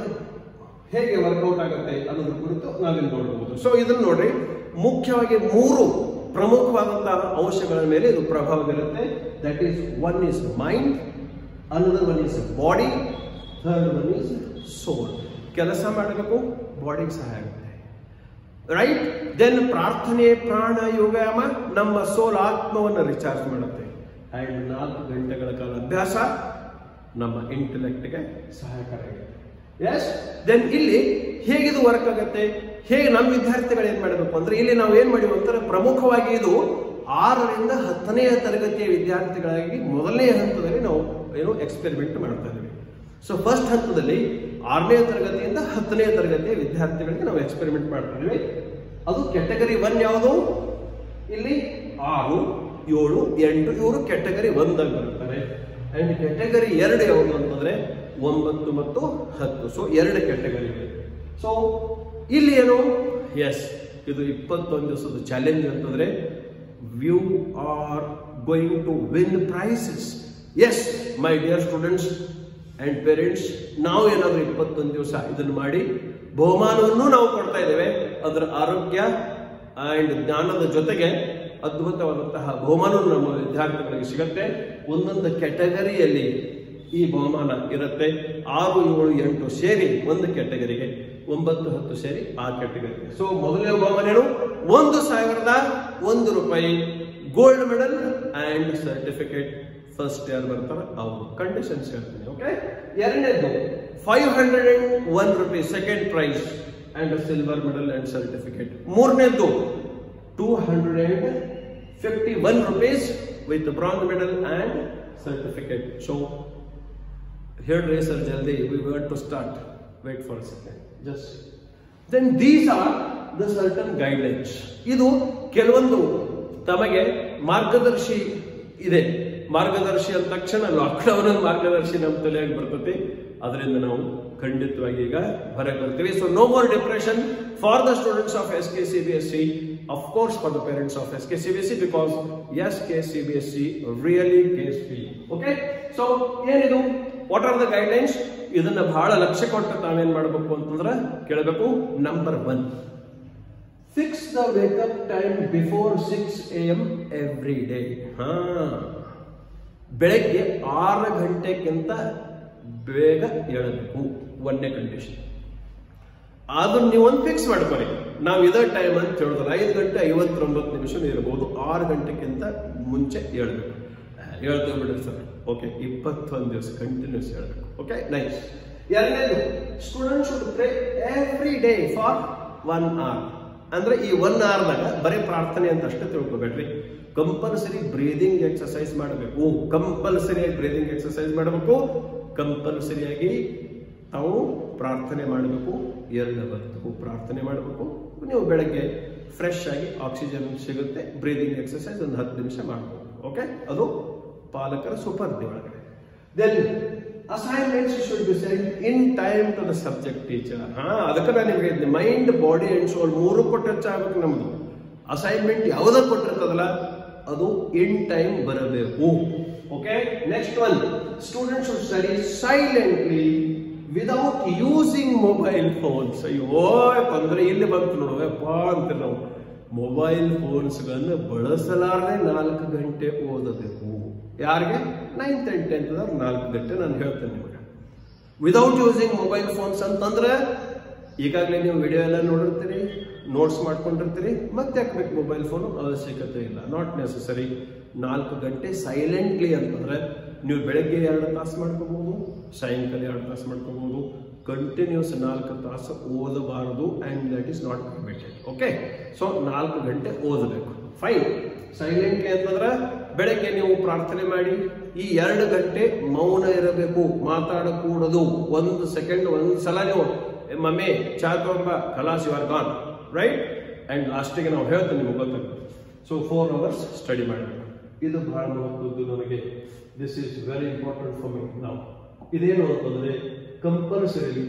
ಹೇಗೆ ವರ್ಕೌಟ್ ಆಗುತ್ತೆ ಅನ್ನೋದ್ರ ಕುರಿತು ನಾವಿಲ್ಲಿ ನೋಡಬಹುದು. ಸೊ ಇದನ್ನು ನೋಡ್ರಿ, ಮುಖ್ಯವಾಗಿ 3 ಪ್ರಮುಖವಾದಂತಹ ಅಂಶಗಳ ಮೇಲೆ ಇದು ಪ್ರಭಾವ ಬೀರುತ್ತೆ. That is 1 is mind, another one is body, third one is ಸೋಲ್. ಕೆಲಸ ಮಾಡಬೇಕು, ಬಾಡಿಗೆ ಸಹಾಯ ಆಗುತ್ತೆ. ರೈಟ್? ದೆನ್ ಪ್ರಾರ್ಥನೆ, ಪ್ರಾಣ, ಯೋಗಾಮ ನಮ್ಮ ಸೋಲ್, ಆತ್ಮವನ್ನು ರಿಚಾರ್ಜ್ ಮಾಡುತ್ತೆ. ಅಂಡ್ 4 ಗಂಟೆಗಳ ಕಾಲ ಅಭ್ಯಾಸ ನಮ್ಮ ಇಂಟೆಲೆಕ್ಟ್ಗೆ ಸಹಾಯಕಾರಿಯಾಗುತ್ತೆ. ಎಸ್? ದೆನ್ ಇಲ್ಲಿ ಹೇಗಿದು ವರ್ಕ್ ಆಗುತ್ತೆ, ಹೇಗೆ ನಮ್ಮ ವಿದ್ಯಾರ್ಥಿಗಳು ಏನ್ ಮಾಡಬೇಕು ಅಂದ್ರೆ, ಇಲ್ಲಿ ನಾವು ಏನ್ ಮಾಡಿವಿ ಅಂತಾರೆ, ಪ್ರಮುಖವಾಗಿ ಇದು 6ರಿಂದ 10ನೇ ತರಗತಿಯ ವಿದ್ಯಾರ್ಥಿಗಳಾಗಿ ಮೊದಲನೇ ಹಂತದಲ್ಲಿ ನಾವು ಏನು ಎಕ್ಸ್ಪೆರಿಮೆಂಟ್ ಮಾಡ್ತಾ ಇದ್ದೀವಿ. ಸೊ ಫಸ್ಟ್ ಹಂತದಲ್ಲಿ 6ನೇ ತರಗತಿಯಿಂದ 10ನೇ ತರಗತಿಯ ವಿದ್ಯಾರ್ಥಿಗಳಿಗೆ ನಾವು ಎಕ್ಸ್ಪೆರಿಮೆಂಟ್ ಮಾಡ್ತಾ ಇದ್ದೀವಿ. ಅದು ಕ್ಯಾಟಗರಿ 1 ಯಾವುದು? ಇಲ್ಲಿ 6, 7, 8 ಇವರು ಕ್ಯಾಟಗರಿ 1 ಆಗಿ ಬರುತ್ತಾರೆ. ಅಂಡ್ ಕ್ಯಾಟಗರಿ 2 ಯಾವುದು ಅಂತಂದ್ರೆ 9 ಮತ್ತು 10. ಸೊ 2 ಕ್ಯಾಟಗರಿ ಇದೆ. ಸೊ ಇಲ್ಲಿ ಏನು? ಎಸ್, ಇದು 21 ದಿವಸದ ಚಾಲೆಂಜ್ ಅಂತಂದ್ರೆ you are going to win prizes. Yes, my dear students and parents, ನಾವು ಏನಾದರೂ 21 ದಿವಸ ಇದನ್ನು ಮಾಡಿ ಬಹುಮಾನವನ್ನು ನಾವು ಕೊಡ್ತಾ ಇದ್ದೇವೆ. ಅದರ ಆರೋಗ್ಯ ಅಂಡ್ ಜ್ಞಾನದ ಜೊತೆಗೆ ಅದ್ಭುತವಾದಂತಹ ಬಹುಮಾನವನ್ನು ನಮ್ಮ ವಿದ್ಯಾರ್ಥಿಗಳಿಗೆ ಸಿಗುತ್ತೆ. ಒಂದೊಂದು ಕ್ಯಾಟಗರಿಯಲ್ಲಿ ಈ ಬಹುಮಾನ ಇರುತ್ತೆ. 6, 7, 8 ಸೇರಿ ಒಂದು ಕ್ಯಾಟಗರಿಗೆ, 9, 10 ಸೇರಿ ಆ ಕ್ಯಾಟಗರಿಗೆ. ಸೊ ಮೊದಲನೇ ಬಹುಮಾನ ಏನು? 1,001 ರೂಪಾಯಿ gold medal and certificate first ಯಾರು ಬರ್ತಾರ ಅವರು ಕಂಡೀಷನ್ಸ್ ಹೇಳ್ತೀನಿ. ಓಕೆ, ಎರಡನೇದು 501 rupees second prize and silver medal and certificate. ಮೂರನೇದು 251 rupees with bronze medal and certificate. So ಹೇಳ್ರಿ ಸರ್ ಜಲ್ದಿ, we want to start. Wait for a second just. Then these are the certain guidelines. ಇದು ಕೆಲವೊಂದು ತಮಗೆ ಮಾರ್ಗದರ್ಶಿ ಇದೆ. ಮಾರ್ಗದರ್ಶಿ ಅಂದ ತಕ್ಷಣ ಲಾಕ್ಡೌನ್ ಮಾರ್ಗದರ್ಶಿ ನಮ್ಮ ತಲೆಯಾಗಿ ಬರ್ತದೆ. ಅದರಿಂದ ನಾವು ಖಂಡಿತವಾಗಿ ಈಗ ಹೊರಗೆ ಬರ್ತೀವಿ. So no more depression for the students of SK-CBSE, of course for the parents of SK-CBSE, because SK-CBSE really cares for you. Okay, so ಏನಿದು, what are the guidelines? ಇದನ್ನ ಬಹಳ ಲಕ್ಷ್ಯ ಕೊಟ್ಟು ತಾವೇನ್ ಮಾಡಬೇಕು ಅಂತಂದ್ರೆ ಕೇಳಬೇಕು. Number 1, fix the wake up time before 6 AM every day. ಬೆಳಗ್ಗೆ 6 ಗಂಟೆಗಿಂತ ಬೇಗ ಏಳಬೇಕು. ಒಂದನೇ ಕಂಡೀಷನ್. ಅದನ್ನ ನೀವು ಒಂದು ಫಿಕ್ಸ್ ಮಾಡ್ಕೊಳ್ಳಿ. ನಾವು ಇದೇ ಟೈಮ್ ಅಂತ ಹೇಳಿದ್ರೆ 5:59 ಇರಬಹುದು, 6 ಗಂಟೆಗಿಂತ ಮುಂಚೆ ಹೇಳ್ಬೇಕು. ಹೇಳ್ತೇವೆ ಬಿಡ್ರಿ ಸರ್. ಓಕೆ, 21 ದಿವಸ ಕಂಟಿನ್ಯೂಸ್ ಹೇಳ್ಬೇಕು. Okay, nice. ಎರಡನೇದು, student should pray every day for 1 hour. ಅಂದ್ರೆ ಈ 1 hourದಾಗ ಬರೀ ಪ್ರಾರ್ಥನೆ ಅಂತ ಅಷ್ಟೇ ತಿಳ್ಕೊಬೇಡ್ರಿ. ಕಂಪಲ್ಸರಿ ಬ್ರೀದಿಂಗ್ ಎಕ್ಸರ್ಸೈಸ್ ಮಾಡಬೇಕು. ಕಂಪಲ್ಸರಿಯಾಗಿ ಬ್ರೀದಿಂಗ್ ಎಕ್ಸರ್ಸೈಸ್ ಮಾಡಬೇಕು. ಕಂಪಲ್ಸರಿಯಾಗಿ ನಾವು ಪ್ರಾರ್ಥನೆ ಮಾಡಬೇಕು. ಎರಡು ಹೊತ್ತು ಪ್ರಾರ್ಥನೆ ಮಾಡಬೇಕು. ನೀವು ಬೆಳಗ್ಗೆ ಫ್ರೆಶ್ ಆಗಿ ಆಕ್ಸಿಜನ್ ಸಿಗುತ್ತೆ. ಬ್ರೀದಿಂಗ್ ಎಕ್ಸರ್ಸೈಸ್ ಒಂದು 10 ನಿಮಿಷ ಮಾಡಬೇಕು. ಓಕೆ, ಅದು ಪಾಲಕರ ಸುಪರ್ದಿ ಒಳಗಡೆ. Then assignments should be send in time to the subject teacher. ಅದಕ್ಕೆ ನಾನು ನಿಮಗೆ ಮೈಂಡ್, ಬಾಡಿ ಅಂಡ್ ಸೋಲ್ 3 ಕೊಟ್ಟು ಹೆಚ್ಚಾಗಬೇಕು. ನಮ್ದು ಅಸೈನ್ಮೆಂಟ್ ಯಾವುದ ಕೊಟ್ಟಿರ್ತದಲ್ಲ ಅದು ಇನ್ ಟೈಮ್ ಬರಬೇಕು. Okay, next one, student should study silently without using mobile phones. ಅಯ್ಯೋ ತೊಂದರೆ ಇಲ್ಲಿ ಬಂತು ನೋಡುವಪ್ಪ ಅಂತ. ನಾವು ಮೊಬೈಲ್ ಫೋನ್ಸ್ಗಳನ್ನು ಬಳಸಲಾರದೆ 4 ಗಂಟೆ ಓದಬೇಕು. ಯಾರಿಗೆ? 9th and 10th 4 ಗಂಟೆ ನಾನು ಹೇಳ್ತೇನೆ ನಿಮಗೆ. ವಿದೌಟ್ ಯೂಸಿಂಗ್ ಮೊಬೈಲ್ ಫೋನ್ಸ್ ಅಂತಂದ್ರೆ ಈಗಾಗಲೇ ನೀವು ವಿಡಿಯೋ ಎಲ್ಲ ನೋಡಿರ್ತೀರಿ, ನೋಟ್ಸ್ ಮಾಡ್ಕೊಂಡಿರ್ತೀರಿ. ಮತ್ತೆ ಹಾಕ್ಬೇಕು ಮೊಬೈಲ್ ಫೋನು? ಅವಶ್ಯಕತೆ ಇಲ್ಲ, ನಾಟ್ ನೆಸೆಸರಿ. 4 ಗಂಟೆ ಸೈಲೆಂಟ್ಲಿ ಅಂತಂದ್ರೆ ನೀವು ಬೆಳಗ್ಗೆ 2 ತಾಸು ಮಾಡ್ಕೋಬಹುದು, ಸಾಯಂಕಾಲ 2 ತಾಸು ಮಾಡ್ಕೋಬಹುದು. ಕಂಟಿನ್ಯೂಸ್ 4 ತಾಸು ಓದಬಾರದು. And that is not permitted. Okay, so 4 ಗಂಟೆ ಓದಬೇಕು. ಫೈನ್. ಸೈಲೆಂಟ್ಲಿ ಅಂತಂದ್ರೆ ಬೆಳಗ್ಗೆ ನೀವು ಪ್ರಾರ್ಥನೆ ಮಾಡಿ ಈ 2 ಗಂಟೆ ಮೌನ ಇರಬೇಕು, ಮಾತಾಡಕೂಡದು. 1 ಸೆಕೆಂಡ್, 1 ಸಲ ನೀವು ಮಮ್ಮಿ ಚಾ ತಗೊಂಬ, ಕಲಾಸ್ you are gone, right? And ಲಾಸ್ಟಿಗೆ ನಾವು ಹೇಳ್ತೇವೆ ನಿಮಗೆ ಗೊತ್ತಾಗ್ತದೆ. ಸೊ 4 hours ಸ್ಟಡಿ ಮಾಡಬೇಕು. ಇದು ಬಹಳ ಮಹತ್ವದ್ದು ನನಗೆ. This is very important for me. ನಾವು ಇದೇನು ಅಂತಂದ್ರೆ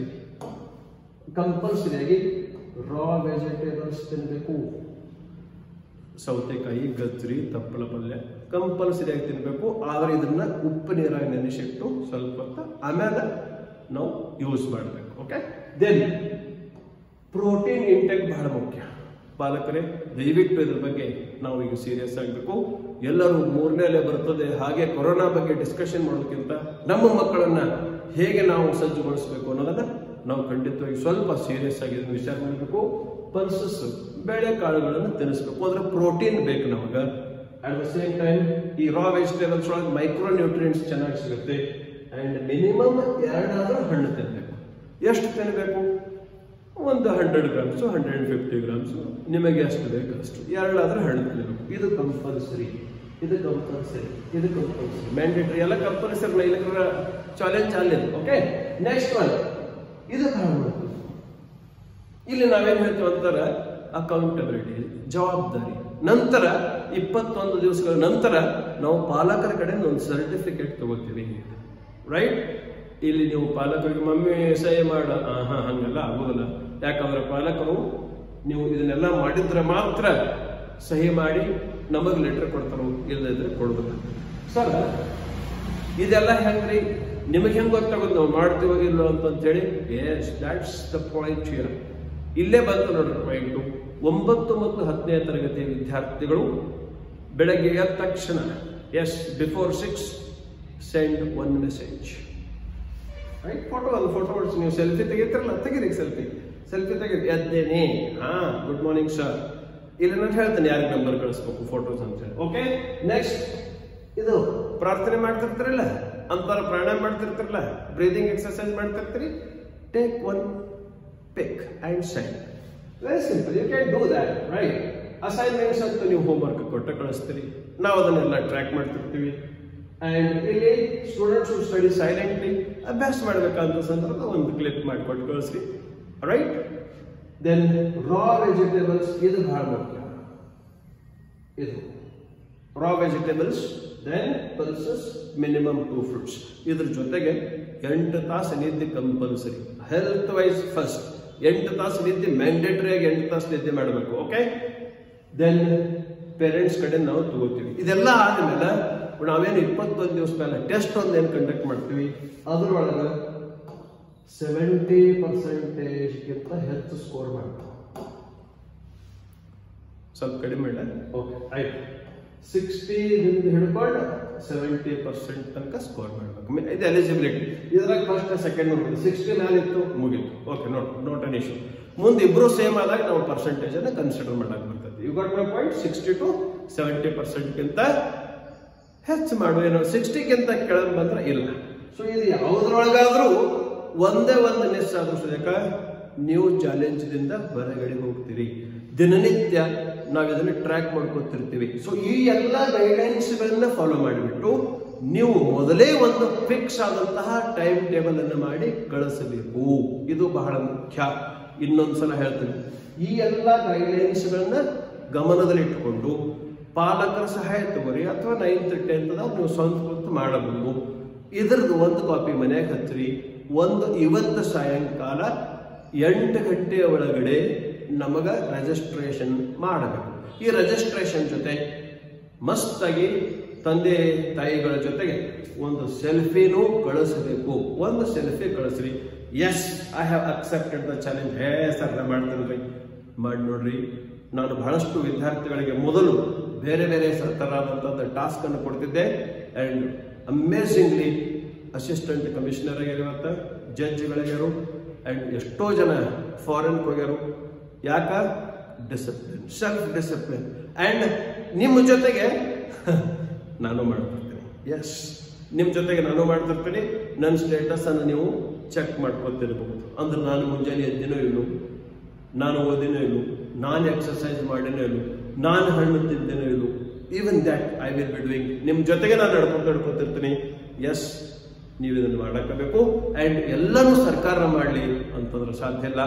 ಕಂಪಲ್ಸರಿಯಾಗಿ ರಾ ವೆಜಿಟೇಬಲ್ಸ್ ತಿನ್ನಬೇಕು. ಸೌತೆಕಾಯಿ, ಗಜ್ರಿ, ತಪ್ಪಲ ಪಲ್ಯ ಕಂಪಲ್ಸರಿಯಾಗಿ ತಿನ್ನಬೇಕು. ಆದರೆ ಇದನ್ನ ಉಪ್ಪು ನೀರಾಗಿ ನೆನೆಸಿಟ್ಟು ಸ್ವಲ್ಪ ಹೊತ್ತು ಆಮೇಲೆ ನಾವು ಯೂಸ್ ಮಾಡಬೇಕು. ಓಕೆ, ದೆನ್ ಪ್ರೋಟೀನ್ ಇಂಟೇಕ್ ಬಹಳ ಮುಖ್ಯ. ಪಾಲಕರೇ ದಯವಿಟ್ಟು ಇದ್ರ ಬಗ್ಗೆ ನಾವು ಈಗ ಸೀರಿಯಸ್ ಆಗಬೇಕು. ಎಲ್ಲರೂ 3ನೇ ಅಲೆ ಬರ್ತದೆ ಹಾಗೆ ಕೊರೋನಾ ಬಗ್ಗೆ ಡಿಸ್ಕಷನ್ ಮಾಡೋದಕ್ಕಿಂತ ನಮ್ಮ ಮಕ್ಕಳನ್ನ ಹೇಗೆ ನಾವು ಸಜ್ಜುಗೊಳಿಸಬೇಕು ಅನ್ನೋದನ್ನ ನಾವು ಖಂಡಿತವಾಗಿ ಸ್ವಲ್ಪ ಸೀರಿಯಸ್ ಆಗಿ ವಿಚಾರ ಮಾಡಬೇಕು. ಪಲ್ಸಸ್, ಬೇಳೆ ಕಾಳುಗಳನ್ನು ತಿನ್ನಿಸ್ಬೇಕು. ಅಂದ್ರೆ ಪ್ರೋಟೀನ್ ಬೇಕು ನಮಗೆ. ಅಟ್ ದ ಸೇಮ್ ಟೈಮ್ ಈ ರಾ ವೆಜಿಟೇಬಲ್ಸ್ ಒಳಗೆ ಮೈಕ್ರೋ ನ್ಯೂಟ್ರಿಯೆಂಟ್ಸ್ ಚೆನ್ನಾಗಿ ಸಿಗುತ್ತೆ. ಅಂಡ್ ಮಿನಿಮಮ್ 2 ಹಣ್ಣು ತಿನ್ನಬೇಕು. ಎಷ್ಟು ತಿನ್ನಬೇಕು? ಒಂದು 100 ಗ್ರಾಮ್ಸು, 150 ಗ್ರಾಮ್ಸು, ನಿಮಗೆ ಎಷ್ಟು ಬೇಕು ಅಷ್ಟು 2 ಹಣ್ಣು ತಿನ್ನಬೇಕು. ಇದು ಕಂಪಲ್ಸರಿ. ಮ್ಯಾಂಡೇಟರಿ ಎಲ್ಲ ಕಂಪಲ್ಸರಿ. ಇಲ್ಲಂದ್ರೆ ಚಾಲೆಂಜ್ ಅಲ್ಲಿದೆ. ಓಕೆ, ನೆಕ್ಸ್ಟ್ ಒನ್, ಇದು ಇಲ್ಲಿ ನಾವೇನ್ ಹೇಳ್ತೀವಿ ಅಂತಾರೆ ಅಕೌಂಟಬಿಲಿಟಿ, ಜವಾಬ್ದಾರಿ. ನಂತರ 21 ದಿವಸಗಳ ನಂತರ ನಾವು ಪಾಲಕರ ಕಡೆಯಿಂದ ಒಂದು ಸರ್ಟಿಫಿಕೇಟ್ ತಗೋತೀವಿ, ರೈಟ್? ಇಲ್ಲಿ ನೀವು ಪಾಲಕರಿಗೆ ಮಮ್ಮಿ ಸಹಿ ಮಾಡ, ಹಂಗೆಲ್ಲ ಆಗೋದಿಲ್ಲ. ಯಾಕಂದ್ರೆ ಪಾಲಕರು ನೀವು ಇದನ್ನೆಲ್ಲ ಮಾಡಿದ್ರೆ ಮಾತ್ರ ಸಹಿ ಮಾಡಿ ನಮಗೆ ಲೆಟರ್ ಕೊಡ್ತಾರೋ, ಇಲ್ಲದಿದ್ರೆ ಕೊಡೋದಿಲ್ಲ. ಸರ್ ಇದೆಲ್ಲ ಹೆಂಗ್ರಿ, ನಿಮಗೆ ಹೆಂಗ್ ಗೊತ್ತಾಗೋದು ನಾವು ಮಾಡ್ತೀವೋ ಇಲ್ಲೋ ಅಂತೇಳಿ? Yes, that's the point here. ಇಲ್ಲೇ ಬಂತು ನೋಡ್ರಿ ಪಾಯಿಂಟು. 9 ಮತ್ತು 10ನೇ ತರಗತಿಯ ವಿದ್ಯಾರ್ಥಿಗಳು ಬೆಳಗ್ಗೆ ಎದ್ದ ತಕ್ಷಣ before 6 send 1 message, right? Photo ಹೊಡಿಸಿ. ನೀವು ಸೆಲ್ಫಿ ತೆಗಿತಿರಲ್ಲ, ತೆಗೀರಿ ಸೆಲ್ಫಿ ತೆಗೀರಿ. ಎದ್ದೇನೆ, ಗುಡ್ ಮಾರ್ನಿಂಗ್ ಸರ್. ಇಲ್ಲಿ ನಾನು ಹೇಳ್ತೇನೆ ಯಾರಿಗೆ ನಂಬರ್ ಕಳಿಸ್ಬೇಕು, ಫೋಟೋಸ್ ಅಂತ ಹೇಳಿ. ಓಕೆ, ನೆಕ್ಸ್ಟ್ ಇದು ಪ್ರಾರ್ಥನೆ ಮಾಡ್ತಿರ್ತಿರಲ್ಲ, ಅಂತರ ಪ್ರಾಣಾಯಾಮ ಮಾಡ್ತಿರ್ತಿರಲ್ಲ, ಬ್ರೀದಿಂಗ್ ಎಕ್ಸರ್ಸೈಸ್ ಮಾಡ್ತಿರ್ತೀರಿ, take one pic and sign. Very simple, you can do that, right? Assignments ಅಂತ ನೀವು ಹೋಮ್ವರ್ಕ್ ಕೊಟ್ಟು ಕಳಿಸ್ತೀರಿ, ನಾವು ಅದನ್ನೆಲ್ಲ ಟ್ರ್ಯಾಕ್ ಮಾಡ್ತಿರ್ತೀವಿ. ಅಂಡ್ ಇಲ್ಲಿ ಸ್ಟೂಡೆಂಟ್ಸ್ ಸ್ಟಡಿ ಸೈಲೆಂಟ್ಲಿ ಅಭ್ಯಾಸ ಮಾಡ್ಬೇಕಂತ ಸಂದರ್ಭ ಒಂದು ಕ್ಲಿಪ್ ಮಾಡಿಕೊಟ್ಟು ಕಳಿಸ್ರಿ, ರೈಟ್? ದೆನ್ ರಾ ವೆಜಿಟೇಬಲ್ಸ್, ಇದು ಬಹಳ ಮುಖ್ಯ. ಇದು raw vegetables, then pulses, minimum 2 fruits. ಇದ್ರ ಜೊತೆಗೆ 8 ತಾಸು ನಿದ್ದೆ ಕಂಪಲ್ಸರಿ. ಹೆಲ್ತ್ ವೈಸ್ ಫಸ್ಟ್ 8 ತಾಸು ನಿದ್ದೆ ಮ್ಯಾಂಡೇಟರಿ ಆಗಿ 8 ತಾಸು ನಿದ್ದೆ ಮಾಡಬೇಕು. ಓಕೆ? ದೆನ್ ಪೇರೆಂಟ್ಸ್ ಕಡೆ ನಾವು ತಗೋತೀವಿ. ಇದೆಲ್ಲ ಆದ್ಮೇಲೆ ನಾವೇನು 21 ದಿವಸ ಮೇಲೆ ಟೆಸ್ಟ್ ಒಂದೇನು ಕಂಡಕ್ಟ್ ಮಾಡ್ತೀವಿ, ಅದ್ರೊಳಗೆ 70%ಗಿಂತ ಹೆಚ್ಚು ಸ್ಕೋರ್ ಮಾಡ್ತೀವಿ. ಸ್ವಲ್ಪ ಕಡಿಮೆ ಇಲ್ಲ, ಓಕೆ ಆಯ್ತು. 60 ಹಿಡ್ಕೊಂಡು 70% ತನಕ ಸ್ಕೋರ್ ಮಾಡ್ಬೇಕು. ಇದು ಎಲಿಜಿಬಿಲಿಟಿ. ಇದ್ರಾಗ ಫಸ್ಟ್ ಸೆಕೆಂಡ್ ನೋಡ್ಬೋದು, 60 ಮೇಲೆ ಇತ್ತು ಮುಗೀತು, ಓಕೆ, ನೋಟ್ ಅನ್ ಇಶ್ಯೂ. ಮುಂದೆ ಇಬ್ರು ಸೇಮ್ ಆದಾಗ ನಾವು ಪರ್ಸೆಂಟೇಜ್ ಅನ್ನ ಕನ್ಸಿಡರ್ ಮಾಡಕ್ ಬರ್ತದೆ. You got my point? 60 to 70%ಗಿಂತ ಹೆಚ್ಚು ಮಾಡುವ, ಏನೋ 60ಗಿಂತ ಕೆಳಗೆ ಬಂದ್ರೆ ಇಲ್ಲ. ಸೊ ಇದು ಯಾವುದ್ರೊಳಗಾದ್ರೂ ಒಂದೇ ಒಂದು ಮಿಸ್ ಆದ್ರೂ ಸದ್ಯಕ ನೀವು ಚಾಲೆಂಜ್ ದಿಂದ ಹೊರಗಡೆ ಹೋಗ್ತೀರಿ. ದಿನನಿತ್ಯ ನಾವು ಇದನ್ನು ಟ್ರ್ಯಾಕ್ ಮಾಡ್ಕೊತಿರ್ತೀವಿ. ಸೊ ಈ ಎಲ್ಲ ಗೈಡ್ಲೈನ್ಸ್ ಗಳನ್ನ ಫಾಲೋ ಮಾಡಿಬಿಟ್ಟು ನೀವು ಮೊದಲೇ ಒಂದು ಫಿಕ್ಸ್ ಆದಂತಹ ಟೈಮ್ ಟೇಬಲ್ ಅನ್ನು ಮಾಡಿ ಕಳಿಸಬೇಕು. ಇದು ಬಹಳ ಮುಖ್ಯ. ಇನ್ನೊಂದ್ಸಲ ಹೇಳ್ತೀನಿ, ಈ ಎಲ್ಲ ಗೈಡ್ಲೈನ್ಸ್ ಗಳನ್ನ ಗಮನದಲ್ಲಿ ಇಟ್ಟುಕೊಂಡು ಪಾಲಕರ ಸಹಾಯ ತಗೋರಿ, ಅಥವಾ 9th 10th ನೀವು ಸ್ವಂತ ಕೂತು ಮಾಡಬಹುದು. ಇದ್ರದ್ದು ಒಂದು ಕಾಪಿ ಮನೆಯಾಗ ಹಚ್ಚಿರಿ. ಇವತ್ತು ಸಾಯಂಕಾಲ 8 ಗಂಟೆಯ ಒಳಗಡೆ ನಮಗ ರಿಜಿಸ್ಟ್ರೇಷನ್ ಮಾಡಬೇಕು. ಈ ರಿಜಿಸ್ಟ್ರೇಷನ್ ಜೊತೆ ಮಸ್ತಾಗಿ ತಂದೆ ತಾಯಿಗಳ ಜೊತೆಗೆ ಒಂದು ಸೆಲ್ಫಿನೂ ಕಳಿಸಬೇಕು. ಒಂದು ಸೆಲ್ಫಿ ಕಳಿಸ್ರಿ. Yes, I have accepted the challenge. Hey sir, ನಾ ಮಾಡ್ತೇನೆ, ಮಾಡಿ ನೋಡ್ರಿ. ನಾನು ಬಹಳಷ್ಟು ವಿದ್ಯಾರ್ಥಿಗಳಿಗೆ ಮೊದಲು ಬೇರೆ ಬೇರೆ ತರಹದಂತ ಟಾಸ್ಕ್ ಅನ್ನು ಕೊಡ್ತಿದ್ದೆ. ಅಂಡ್ ಅಮೇಸಿಂಗ್ಲಿ ಅಸಿಸ್ಟೆಂಟ್ ಕಮಿಷನರ್ ಆಗ್ಯಾರ, ಜಡ್ಜ್ಗಳಾಗ್ಯಾರು, ಅಂಡ್ ಎಷ್ಟೋ ಜನ ಫಾರಿನ್ ಹೋಗ್ಯಾರು. ಯಾಕ? Discipline, self discipline. ಅಂಡ್ ನಿಮ್ಮ ಜೊತೆಗೆ ನಾನು ಮಾಡ್ತಿರ್ತೀನಿ. ಎಸ್, ನಿಮ್ಮ ಜೊತೆಗೆ ನಾನು ಮಾಡ್ತಿರ್ತೀನಿ. ನನ್ನ ಸ್ಟೇಟಸ್ ಅನ್ನು ನೀವು ಚೆಕ್ ಮಾಡ್ಕೊತಿರ್ಬಹುದು. ಅಂದ್ರೆ ನಾನು ಮುಂಜಾನೆ ಎದ್ದಿನೋ ಇಲ್ಲೋ, ನಾನು ಓದಿನೋ ಇಲ್ಲೋ, ನಾನು ಎಕ್ಸರ್ಸೈಸ್ ಮಾಡಿನೋ ಇಲ್ಲೋ, ನಾನು ಹಣ್ಣು ತಿಂದೇನೋ ಇಲ್ಲೋ, even that I will be doing. ನಿಮ್ಮ ಜೊತೆಗೆ ನಾನು ನಡ್ಕೊತಿರ್ತೀನಿ. ಎಸ್, ನೀವು ಇದನ್ನು ಮಾಡಬೇಕು. ಅಂಡ್ ಎಲ್ಲರೂ ಸರ್ಕಾರ ಮಾಡಲಿ ಅಂತಂದ್ರೆ ಸಾಧ್ಯ ಇಲ್ಲ.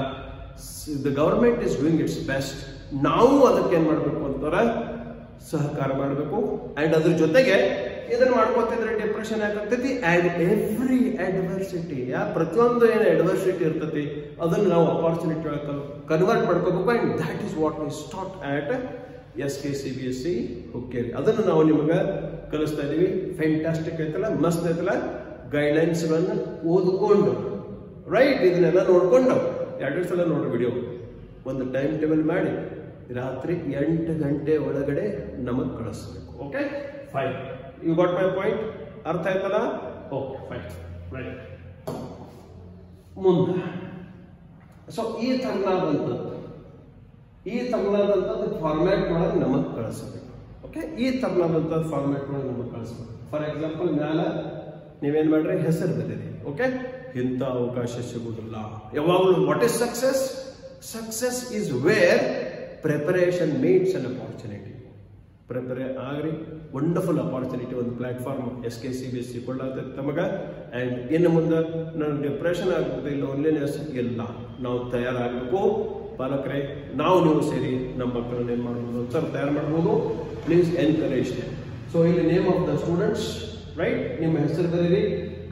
The government is doing it's best. ನಾವು ಅದಕ್ಕೆ ಏನ್ ಮಾಡಬೇಕು ಅಂತಾರೆ, ಸಹಕಾರ ಮಾಡಬೇಕು. ಅಂಡ್ ಅದ್ರ ಜೊತೆಗೆ ಇದನ್ನ ಮಾಡ್ಕೋತಿದ್ರೆ ಡಿಪ್ರೆಷನ್ ಯಾಕಾಗ್ತೈತಿ. ಅಂಡ್ ಎವ್ರಿ ಅಡ್ವರ್ಸಿಟಿ, ಪ್ರತಿಯೊಂದು ಏನು ಅಡ್ವರ್ಸಿಟಿ ಇರ್ತೈತಿ ಅದನ್ನ ನಾವು ಅಪಾರ್ಚುನಿಟಿ ಕನ್ವರ್ಟ್ ಮಾಡ್ಕೋಬೇಕು. And that is what we start at SK-CBSE Hukkeri. ಅದನ್ನು ನಾವು ನಿಮಗೆ ಕಲಿಸ್ತಾ ಇದೀವಿ. ಫ್ಯಾಂಟಾಸ್ಟಿಕ್ ಐತಲ್ಲ, ಮಸ್ತ್ ಐತಲ್ಲ. ಗೈಡ್ಲೈನ್ಸ್ ಗಳನ್ನ ಓದ್ಕೊಂಡು, ರೈಟ್, ಇದನ್ನೆಲ್ಲ ನೋಡ್ಕೊಂಡು 2 ಸಲ ನೋಡಿ ವಿಡಿಯೋ, ಒಂದು ಟೈಮ್ ಟೇಬಲ್ ಮಾಡಿ ರಾತ್ರಿ 8 ಗಂಟೆ ಒಳಗಡೆ ನಮಗ್ ಕಳಿಸ್ಬೇಕು. Okay, fine. You got my point? ಅರ್ಥ ಆಯ್ತಲ್ಲ? Okay, fine, right. ಮುಂದೆ ಸೊ ಈ ತರನಾದಂಥದ್ದು ಫಾರ್ಮ್ಯಾಟ್ ಒಳಗೆ ನಮಗ್ ಕಳಿಸ್ಬೇಕು. ಓಕೆ, ಈ ತರನಾದಂಥ ಫಾರ್ಮ್ಯಾಟ್ ಒಳಗೆ ನಮಗ್ ಕಳಿಸ್ಬೇಕು. ಫಾರ್ ಎಕ್ಸಾಂಪಲ್, ಮ್ಯಾಲ ನೀವೇನ್ ಮಾಡ್ರಿ, ಹೆಸರು ಬರೀರಿ. ಓಕೆ, ಇಂಥ ಅವಕಾಶ ಸಿಗುವುದಿಲ್ಲ ಯಾವಾಗಲೂ. What is success? Success is where preparation meets an opportunity. Prepare agri, wonderful opportunity, ಒಂದು ಪ್ಲಾಟ್ಫಾರ್ಮ್ SK-CBSE ಕೊಡ್ಲಾಗ್ತೈತೆ ತಮಗ. ಅಂಡ್ ಇನ್ನು ಮುಂದೆ ನಾನು ಡಿಪ್ರೆಷನ್ ಆಗ್ತದೆ, ಲೋನ್ಲಿನೆಸ್ ಇಲ್ಲ, ನಾವು ತಯಾರಾಗಬೇಕು. ಪಾಲಕರೇ, ನೀವು ಸೇರಿ ನಮ್ಮ ಮಕ್ಕಳನ್ನ ಏನ್ ಮಾಡ್ಬೋದು ಅಂತ ತಯಾರು ಮಾಡ್ಬೋದು. Please encourage. ಸೊ ಇಲ್ಲಿ name of the students, right, ನಿಮ್ಮ ಹೆಸರು ಬರೀರಿ,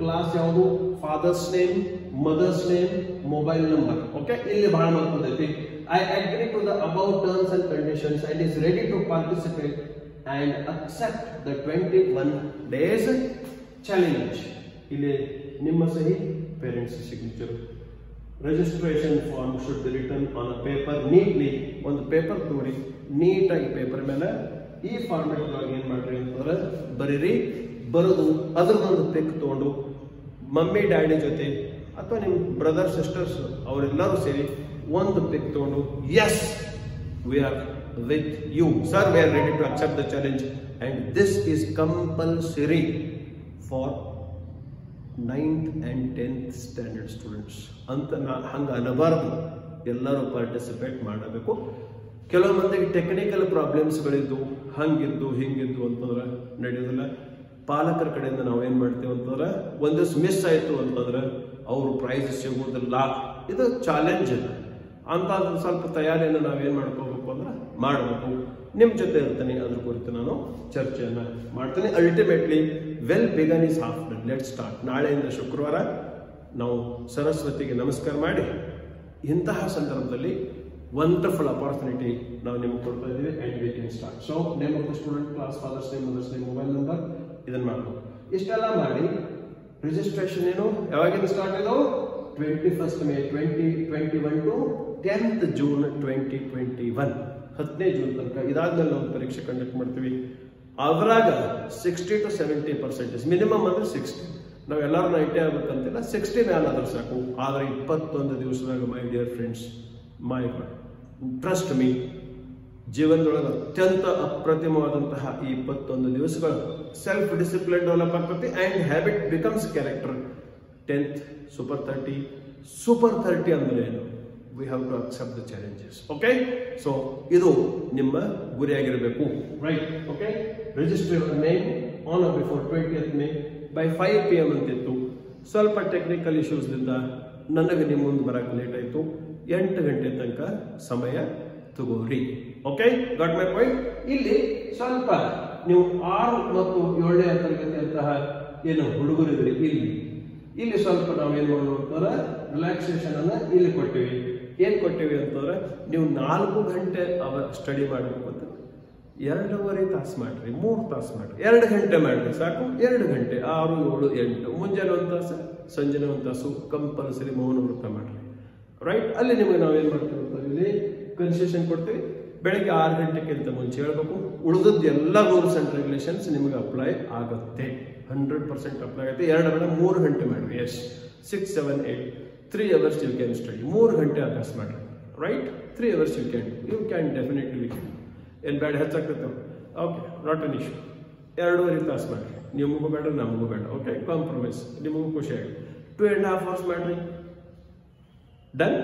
ಕ್ಲಾಸ್ ಯಾವುದು, father's name, mother's name, mobile number. Okay, ಇಲ್ಲಿ ಬಹಳ ಮಹತ್ವದೈತಿ. I agree to the above terms and conditions and is ready to participate and accept the 21 days challenge. ಇಲ್ಲಿ ನಿಮ್ಮ ಸಹಿ, parents signature. Registration form should be written on a paper neatly. ಒಂದು ಪೇಪರ್ ತೋರಿ, ನೀಟಾಗಿ ಪೇಪರ್ ಮೇಲೆ ಈ ಫಾರ್ಮೆಟ್ ಒಳಗೆ ಏನ್ ಮಾಡ್ರಿ ಅಂತಂದ್ರೆ ಬರೀರಿ. ಬರೋದು ಅದ್ರದ್ದೊಂದು ಪಿಕ್ ತಗೊಂಡು ಮಮ್ಮಿ ಡ್ಯಾಡಿ ಜೊತೆ ಅಥವಾ ನಿಮ್ಮ ಬ್ರದರ್ ಸಿಸ್ಟರ್ಸ್ ಅವರೆಲ್ಲರೂ ಸೇರಿ ಒಂದು ಪಿಕ್ ತಗೊಂಡು, yes, we are with you sir, we are ready to accept the challenge and this is compulsory. For 9th and 10th standard students ಅಂತ ಹಂಗೆ ಅನ್ನಬಾರ್ದು. ಎಲ್ಲರೂ ಪಾರ್ಟಿಸಿಪೇಟ್ ಮಾಡಬೇಕು. ಕೆಲವು ಮಂದಿಗೆ ಟೆಕ್ನಿಕಲ್ ಪ್ರಾಬ್ಲಮ್ಸ್ಗಳಿದ್ದು ಹಂಗಿದ್ದು ಹಿಂಗಿದ್ದು ಅಂತಂದ್ರೆ ನಡೆಯೋದಿಲ್ಲ. ಪಾಲಕರ ಕಡೆಯಿಂದ ನಾವೇನು ಮಾಡ್ತೀವಿ ಅಂತಂದ್ರೆ ಒಂದಿವ್ಸ ಮಿಸ್ ಆಯಿತು ಅಂತಂದ್ರೆ ಅವರು ಪ್ರೈಸ್ ಸಿಗೋದಿಲ್ಲ. ಇದು ಚಾಲೆಂಜ್ ಅಂತ ಸ್ವಲ್ಪ ತಯಾರಿಯನ್ನು ನಾವೇನು ಮಾಡ್ಕೋಬೇಕು ಅಂದ್ರೆ ಮಾಡಬೇಕು. ನಿಮ್ಮ ಜೊತೆ ಇರ್ತೀನಿ, ಅದ್ರ ಕುರಿತು ನಾನು ಚರ್ಚೆಯನ್ನು ಮಾಡ್ತೀನಿ. Ultimately well begun is half done, let start. ನಾಳೆಯಿಂದ ಶುಕ್ರವಾರ ನಾವು ಸರಸ್ವತಿಗೆ ನಮಸ್ಕಾರ ಮಾಡಿ ಇಂತಹ ಸಂದರ್ಭದಲ್ಲಿ ವಂಡರ್ಫುಲ್ ಅಪಾರ್ಚುನಿಟಿ ನಾವು ನಿಮ್ಗೆ ಕೊಡ್ತಾ ಇದ್ದೀವಿ. And we can start. So name of the student, class, father's name, mother's name, mobile number, ಇದನ್ನು ಮಾಡಬೇಕು. ಇಷ್ಟೆಲ್ಲ ಮಾಡಿ ರಿಜಿಸ್ಟ್ರೇಷನ್ ಏನು ಯಾವಾಗಿಂದ ಸ್ಟಾರ್ಟ್ ಇದು? 21st May 2021 to 10th June 2021, 10ನೇ ಜೂನ್ ತನಕ. ಇದಾದ್ಮೇಲೆ ನಾವು ಪರೀಕ್ಷೆ ಕಂಡಕ್ಟ್ ಮಾಡ್ತೀವಿ. ಅದ್ರಾಗ 60 to 70% ಮಿನಿಮಮ್ ಅಂದ್ರೆ 60. ನಾವೆಲ್ಲರೂ 90 ಆಗ್ಬೇಕಂತಿಲ್ಲ, 60 ಮೇಲೆ ಆದ್ರೆ ಸಾಕು. ಆದರೆ 21 ದಿವಸದಾಗ my dear friends, my trust me, ಜೀವನದೊಳಗೆ ಅತ್ಯಂತ ಅಪ್ರತಿಮವಾದಂತಹ ಈ 21 ದಿವಸಗಳು ಸೆಲ್ಫ್ ಡಿಸಿಪ್ಲಿನ್ ಡೆವಲಪ್ ಆಗ್ತದೆ and habit becomes character. 10th super 30. Super 30 ಅಂದ್ರೆ ಏನು? We have to accept the challenges. Okay, so ಇದು ನಿಮ್ಮ ಗುರಿಯಾಗಿರಬೇಕು. Right, okay. Register your name on or before 20th May by 5 PM ಅಂತಿತ್ತು. ಸ್ವಲ್ಪ ಟೆಕ್ನಿಕಲ್ ಇಶ್ಯೂಸ್ದಿಂದ ನನಗೆ ನಿಮ್ಮ ಮುಂದೆ ಬರಕ್ಕೆ ಲೇಟ್ ಆಯಿತು. 8 ಗಂಟೆ ತನಕ ಸಮಯ ತಗೋರಿ. Okay, got my point. ಇಲ್ಲಿ ಸ್ವಲ್ಪ ನೀವು 6 ಮತ್ತು 7ನೇ ತರಗತಿಯಂತಹ ಏನು ಹುಡುಗರಿದ್ರಿ, ಇಲ್ಲಿ ಸ್ವಲ್ಪ ನಾವೇನು ಮಾಡೋದಂತಂದ್ರೆ ರಿಲ್ಯಾಕ್ಸೇಷನ್ ಅನ್ನ ಇಲ್ಲಿ ಕೊಟ್ಟಿವಿ. ಏನ್ ಕೊಟ್ಟಿವಿ ಅಂತಂದ್ರೆ ನೀವು 4 ಗಂಟೆ ಸ್ಟಡಿ ಮಾಡಬೇಕು ಅಂತ 2.5 ತಾಸು ಮಾಡ್ರಿ, 3 ತಾಸು ಮಾಡ್ರಿ, 2 ಗಂಟೆ ಮಾಡ್ರಿ ಸಾಕು. 2 ಗಂಟೆ 6, 7, 8 ಮುಂಜಾನೆ 1 ತಾಸು, ಸಂಜೆನೆ 1 ತಾಸು ಕಂಪಲ್ಸರಿ ಮೌನ ವೃತ್ತ ಮಾಡ್ರಿ. ರೈಟ್, ಅಲ್ಲಿ ನಿಮಗೆ ನಾವೇನ್ ಮಾಡ್ತೀವಿ ಅಂತ ಇಲ್ಲಿ ಕನ್ಸೆಷನ್ ಕೊಡ್ತೀವಿ. ಬೆಳಗ್ಗೆ 6 ಗಂಟೆಗಿಂತ ಮುಂಚೆ ಹೇಳ್ಬೇಕು. ಉಳಿದದ್ದು ಎಲ್ಲ ರೂಲ್ಸ್ ಅಂಡ್ ರೆಗ್ಯುಲೇಷನ್ಸ್ ನಿಮಗೆ ಅಪ್ಲೈ ಆಗುತ್ತೆ, 100% ಅಪ್ಲೈ ಆಗುತ್ತೆ. 2 ಬೇಡ 3 ಗಂಟೆ ಮಾಡ್ರಿ. Yes, 6, 7, 8 3 hours you can study. 3 ಗಂಟೆ ಅಭ್ಯಾಸ ಮಾಡ್ರಿ. Right, 3 hours you can definitely. ಏನು ಬೇಡ ಹೆಚ್ಚಾಗ್ತೈತೆ? Okay, not an issue. 2.5 ತಾಸು ಮಾಡ್ರಿ. ನಿಮಗೂ ಬೇಡ ನಮಗೂ ಬೇಡ. ಓಕೆ, ಕಾಂಪ್ರಮೈಸ್, ನಿಮಗೂ ಖುಷಿಯಾಗಿ 2.5 hours ಮಾಡ್ರಿ. ಡನ್?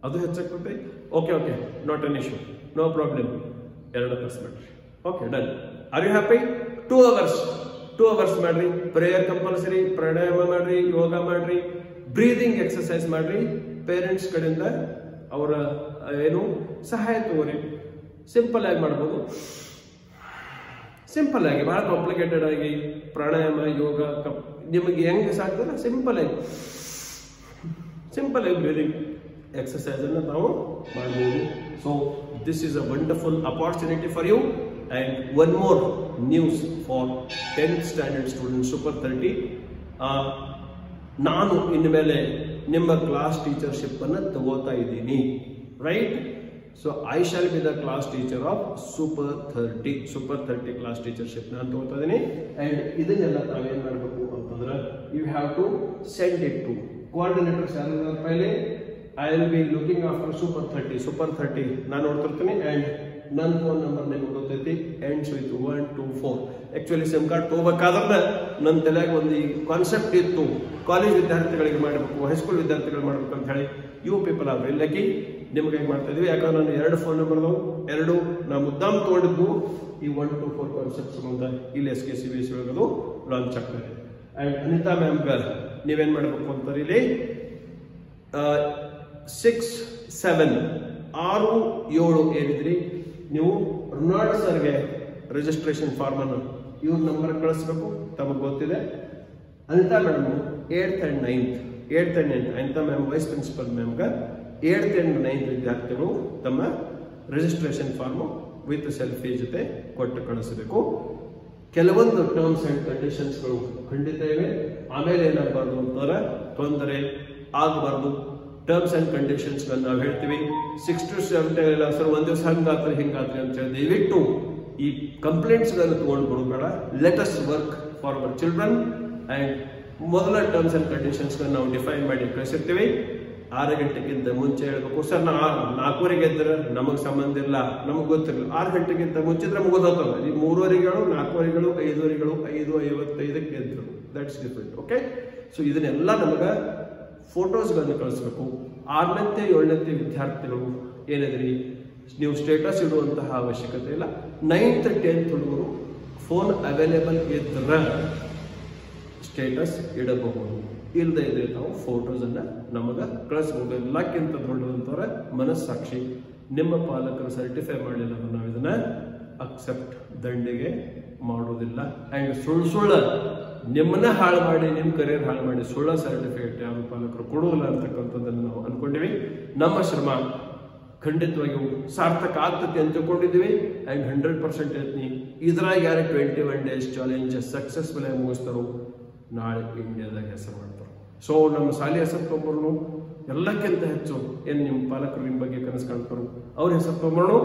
ಅದು ಹೆಚ್ಚಾಗ್ತೈತೆ? Okay, not an issue, no problem. 2 ತಾಸು ಮಾಡ್ರಿ. Okay, done. Are you happy? 2 hours ಮಾಡ್ರಿ. ಪ್ರೇಯರ್ ಕಂಪಲ್ಸರಿ, ಪ್ರಾಣಾಯಾಮ ಮಾಡ್ರಿ, ಯೋಗ ಮಾಡ್ರಿ, ಬ್ರೀದಿಂಗ್ ಎಕ್ಸರ್ಸೈಸ್ ಮಾಡ್ರಿ. ಪೇರೆಂಟ್ಸ್ ಕಡೆಯಿಂದ ಅವರ ಏನು ಸಹಾಯ ತಗೋರಿ. ಸಿಂಪಲ್ ಆಗಿ ಮಾಡ್ಬೋದು, ಸಿಂಪಲ್ ಆಗಿ, ಬಹಳ ಕಾಂಪ್ಲಿಕೇಟೆಡ್ ಆಗಿ ಪ್ರಾಣಾಯಾಮ ಯೋಗ ನಿಮಗೆ ಹೆಂಗೆ ಸಾಕ್ತಲ್ಲ ಸಿಂಪಲ್ ಆಗಿ ಬ್ರೀದಿಂಗ್ ಎಕ್ಸರ್ಸೈಸ್ ಅನ್ನು ನಾವು ಮಾಡಬಹುದು. So this is a wonderful opportunity for you. And one more news for 10th standard student super 30. ನಾನು ಇನ್ಮೇಲೆ ನಿಮ್ಮ ಕ್ಲಾಸ್ ಟೀಚರ್ಶಿಪ್ ಅನ್ನು ತಗೋತಾ ಇದ್ದೀನಿ. Right, so I shall be the class teacher of super 30 class teachership ನಾನು ತಗೋತಾ ಇದ್ದೀನಿ. ಆ್ಯಂಡ್ ಇದನ್ನೆಲ್ಲ ತಾವೇನು ಮಾಡಬೇಕು ಅಂತಂದ್ರೆ you have to send it to coordinators. ಯಾರು ಪೈಲೆ I will be looking after super 30 ನಾನು ನೋಡ್ತಿರ್ತೀನಿ. ಆ್ಯಂಡ್ ನನ್ನ ಫೋನ್ ನಂಬರ್ ನಿಮ್ಗೆ ಗೊತ್ತೈತಿ, ends with 124. Actually sim card ತಗೋಬೇಕಾದ್ರೆ ನನ್ನ ತಲೆಯಾಗ ಒಂದು ಕಾನ್ಸೆಪ್ಟ್ ಇತ್ತು, ಕಾಲೇಜ್ ವಿದ್ಯಾರ್ಥಿಗಳಿಗೆ ಮಾಡಬೇಕು, ಹೈಸ್ಕೂಲ್ ವಿದ್ಯಾರ್ಥಿಗಳು ಮಾಡಬೇಕು ಅಂತ ಹೇಳಿ. You people are very lucky. ನಿಮ್ಗೆ ಹೆಂಗೆ ಮಾಡ್ತಾ ಇದೀವಿ, ಯಾಕಂದ್ರೆ ನಾನು 2 ಫೋನ್ ನಂಬರ್ ಅದಾವು. 2 ನಾ ಮುದ್ದಾಮ್ ತಗೊಂಡಿದ್ದು ಈ 124 ಕಾನ್ಸೆಪ್ಟ್ ಸಂಬಂಧ ಇಲ್ಲಿ SKCBSE ಒಳಗದು ಲಾಂಚ್ ಆಗ್ತದೆ. ಆ್ಯಂಡ್ ಅನಿತಾ ಮ್ಯಾಮ್ಗೆ ನೀವೇನು ಮಾಡಬೇಕು ಅಂತಾರೆ, ಇಲ್ಲಿ 6, 7, 6, 7 ಏನಿದ್ರಿ ನೀವು ರೊನಾಲ್ಡ್ ಸರ್ಗೆ ರಿಜಿಸ್ಟ್ರೇಷನ್ ಫಾರ್ಮ್ ಅನ್ನು ಇವ್ರ ನಂಬರ್ ಕಳಿಸ್ಬೇಕು. ತಮಗೆ ಗೊತ್ತಿದೆ. Anita madam 8th and 9th Anita ma'am vice principal ಮ್ಯಾಮ್ಗೆ 8th and 9th ವಿದ್ಯಾರ್ಥಿಗಳು ತಮ್ಮ ರಿಜಿಸ್ಟ್ರೇಷನ್ ಫಾರ್ಮು ವಿತ್ ಸೆಲ್ಫಿ ಜೊತೆ ಕೊಟ್ಟು ಕಳಿಸಬೇಕು. ಕೆಲವೊಂದು ಟರ್ಮ್ಸ್ ಅಂಡ್ ಕಂಡೀಷನ್ಸ್ಗಳು ಖಂಡಿತ ಇವೆ. ಆಮೇಲೆ ಏನಾಗಬಾರ್ದು ಅಂತಂದ್ರೆ ತೊಂದರೆ ಆಗಬಾರ್ದು. ಟರ್ಮ್ಸ್ ಅಂಡ್ ಕಂಡೀಷನ್ಸ್ ನಾವು ಹೇಳ್ತೀವಿ. 6 to 7 ಸರ್ ಒಂದ್ ದಿವಸ ಹಂಗಾತ್ರಿ ಹಿಂಗಾತ್ರಿ ಅಂತ ಹೇಳಿ ದಯವಿಟ್ಟು ಈ ಕಂಪ್ಲೇಂಟ್ಸ್ ಗಳನ್ನು ತಗೊಂಡು ಬರೋಬೇಡ. Let us work for our children. And ಮೊದಲ ಟರ್ಮ್ಸ್ ಅಂಡ್ ಕಂಡೀಷನ್ಸ್ ನಾವು ಡಿಫೈನ್ ಮಾಡಿ ಕಳಿಸಿರ್ತೀವಿ. 6 ಗಂಟೆಗಿಂತ ಮುಂಚೆ ಹೇಳ್ಬೇಕು. ಸರ್ 4:15 ಎದ್ರೆ ನಮಗೆ ಸಂಬಂಧ ಇಲ್ಲ, ನಮಗೆ ಗೊತ್ತಿರಲಿಲ್ಲ. 6 ಗಂಟೆಗಿಂತ ಮುಂಚಿದ್ರೆ ಮುಗಿದೋತಲ್ಲ. ಈ 3:15ಗಳು 4:15ಗಳು 5:15ಗಳು 5:55ಕ್ಕೆ ಎದ್ರು. That's different. ಓಕೆ, ಸೊ ಇದನ್ನೆಲ್ಲ ನಮಗೆ ಫೋಟೋಸ್ಗಳನ್ನು ಕಳಿಸ್ಬೇಕು. 6ನೇ 7ನೇ ವಿದ್ಯಾರ್ಥಿಗಳು ಏನಿದ್ರಿ, ನೀವು ಸ್ಟೇಟಸ್ ಇಡುವಂತಹ ಅವಶ್ಯಕತೆ ಇಲ್ಲ. 9th 10th ಹುಡುಗರು ಫೋನ್ ಅವೈಲೇಬಲ್ ಇದ್ರೆ ಸ್ಟೇಟಸ್ ಇಡಬಹುದು, ಇಲ್ಲದೆ ಇದ್ರೆ ನಾವು ಫೋಟೋಸ್ ಅನ್ನ ನಮಗೆ ಕಳಿಸಬಹುದು. ಎಲ್ಲಕ್ಕಿಂತ ದೊಡ್ಡದಂತವ್ರ ಮನಸ್ಸಾಕ್ಷಿ. ನಿಮ್ಮ ಪಾಲಕರು ಸರ್ಟಿಫೈ ಮಾಡಲಿಲ್ಲ ಅಂದ್ರೆ ನಾವು ಇದನ್ನ ಅಕ್ಸೆಪ್ಟ್ ದಂಡಿಗೆ ಮಾಡೋದಿಲ್ಲ. ಅಂಡ್ ಸುಳ್ಳು ನಿಮ್ಮನ್ನ ಹಾಳು ಮಾಡಿ, ನಿಮ್ಮ ಕರಿಯರ್ ಹಾಳು ಮಾಡಿ ಸುಳ್ಳ ಸರ್ಟಿಫಿಕೇಟ್ ಯಾರು ಪಾಲಕರು ಕೊಡುವುದಿಲ್ಲ ಅಂತಕ್ಕಂಥದ್ದನ್ನು ನಾವು ಅನ್ಕೊಂಡಿವಿ. ನಮ್ಮ ಶ್ರಮ ಖಂಡಿತವಾಗಿಯೂ ಸಾರ್ಥಕ ಆಗ್ತದೆ ಅಂತ ತಿಳ್ಕೊಂಡಿದ್ದೀವಿ. ಅಂಡ್ 100% ಹೇಳ್ತೀನಿ, ಇದ್ರಾಗ ಯಾರು 21 days ಚಾಲೆಂಜ್ ಸಕ್ಸಸ್ಫುಲ್ ಆಗಿ ಮುಗಿಸ್ತಾರೋ ನಾಳೆ ಇಂಡಿಯಾದಾಗ ಹೆಸರು ಮಾಡ್ತಾರೆ. ಸೊ ನಮ್ಮ ಶಾಲೆ ಹೆಸರು ತೊಗೊಂಬರು ಎಲ್ಲಕ್ಕಿಂತ ಹೆಚ್ಚು ಏನು ನಿಮ್ಮ ಪಾಲಕರು ನಿಮ್ಮ ಬಗ್ಗೆ ಕನಸು ಕಾಣ್ತಾರೋ ಅವ್ರ ಹೆಸರು ತೊಗೊಂಬರು.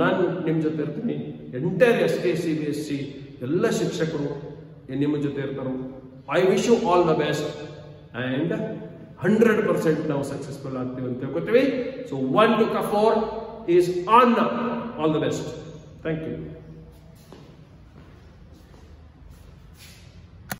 ನಾನು ನಿಮ್ಮ ಜೊತೆ ಇರ್ತೀನಿ. ಎಂಟೈರ್ SK CBSC ಎಲ್ಲ ಶಿಕ್ಷಕರು ನಿಮ್ಮ ಜೊತೆ ಇರ್ತಾರೋ. I wish you all the best and 100% ನಾವು ಸಕ್ಸಸ್ಫುಲ್ ಆಗ್ತೀವಿ ಅಂತ ತಿಳ್ಕೊತೀವಿ. So 1 to 4 is on. All the best. Thank you.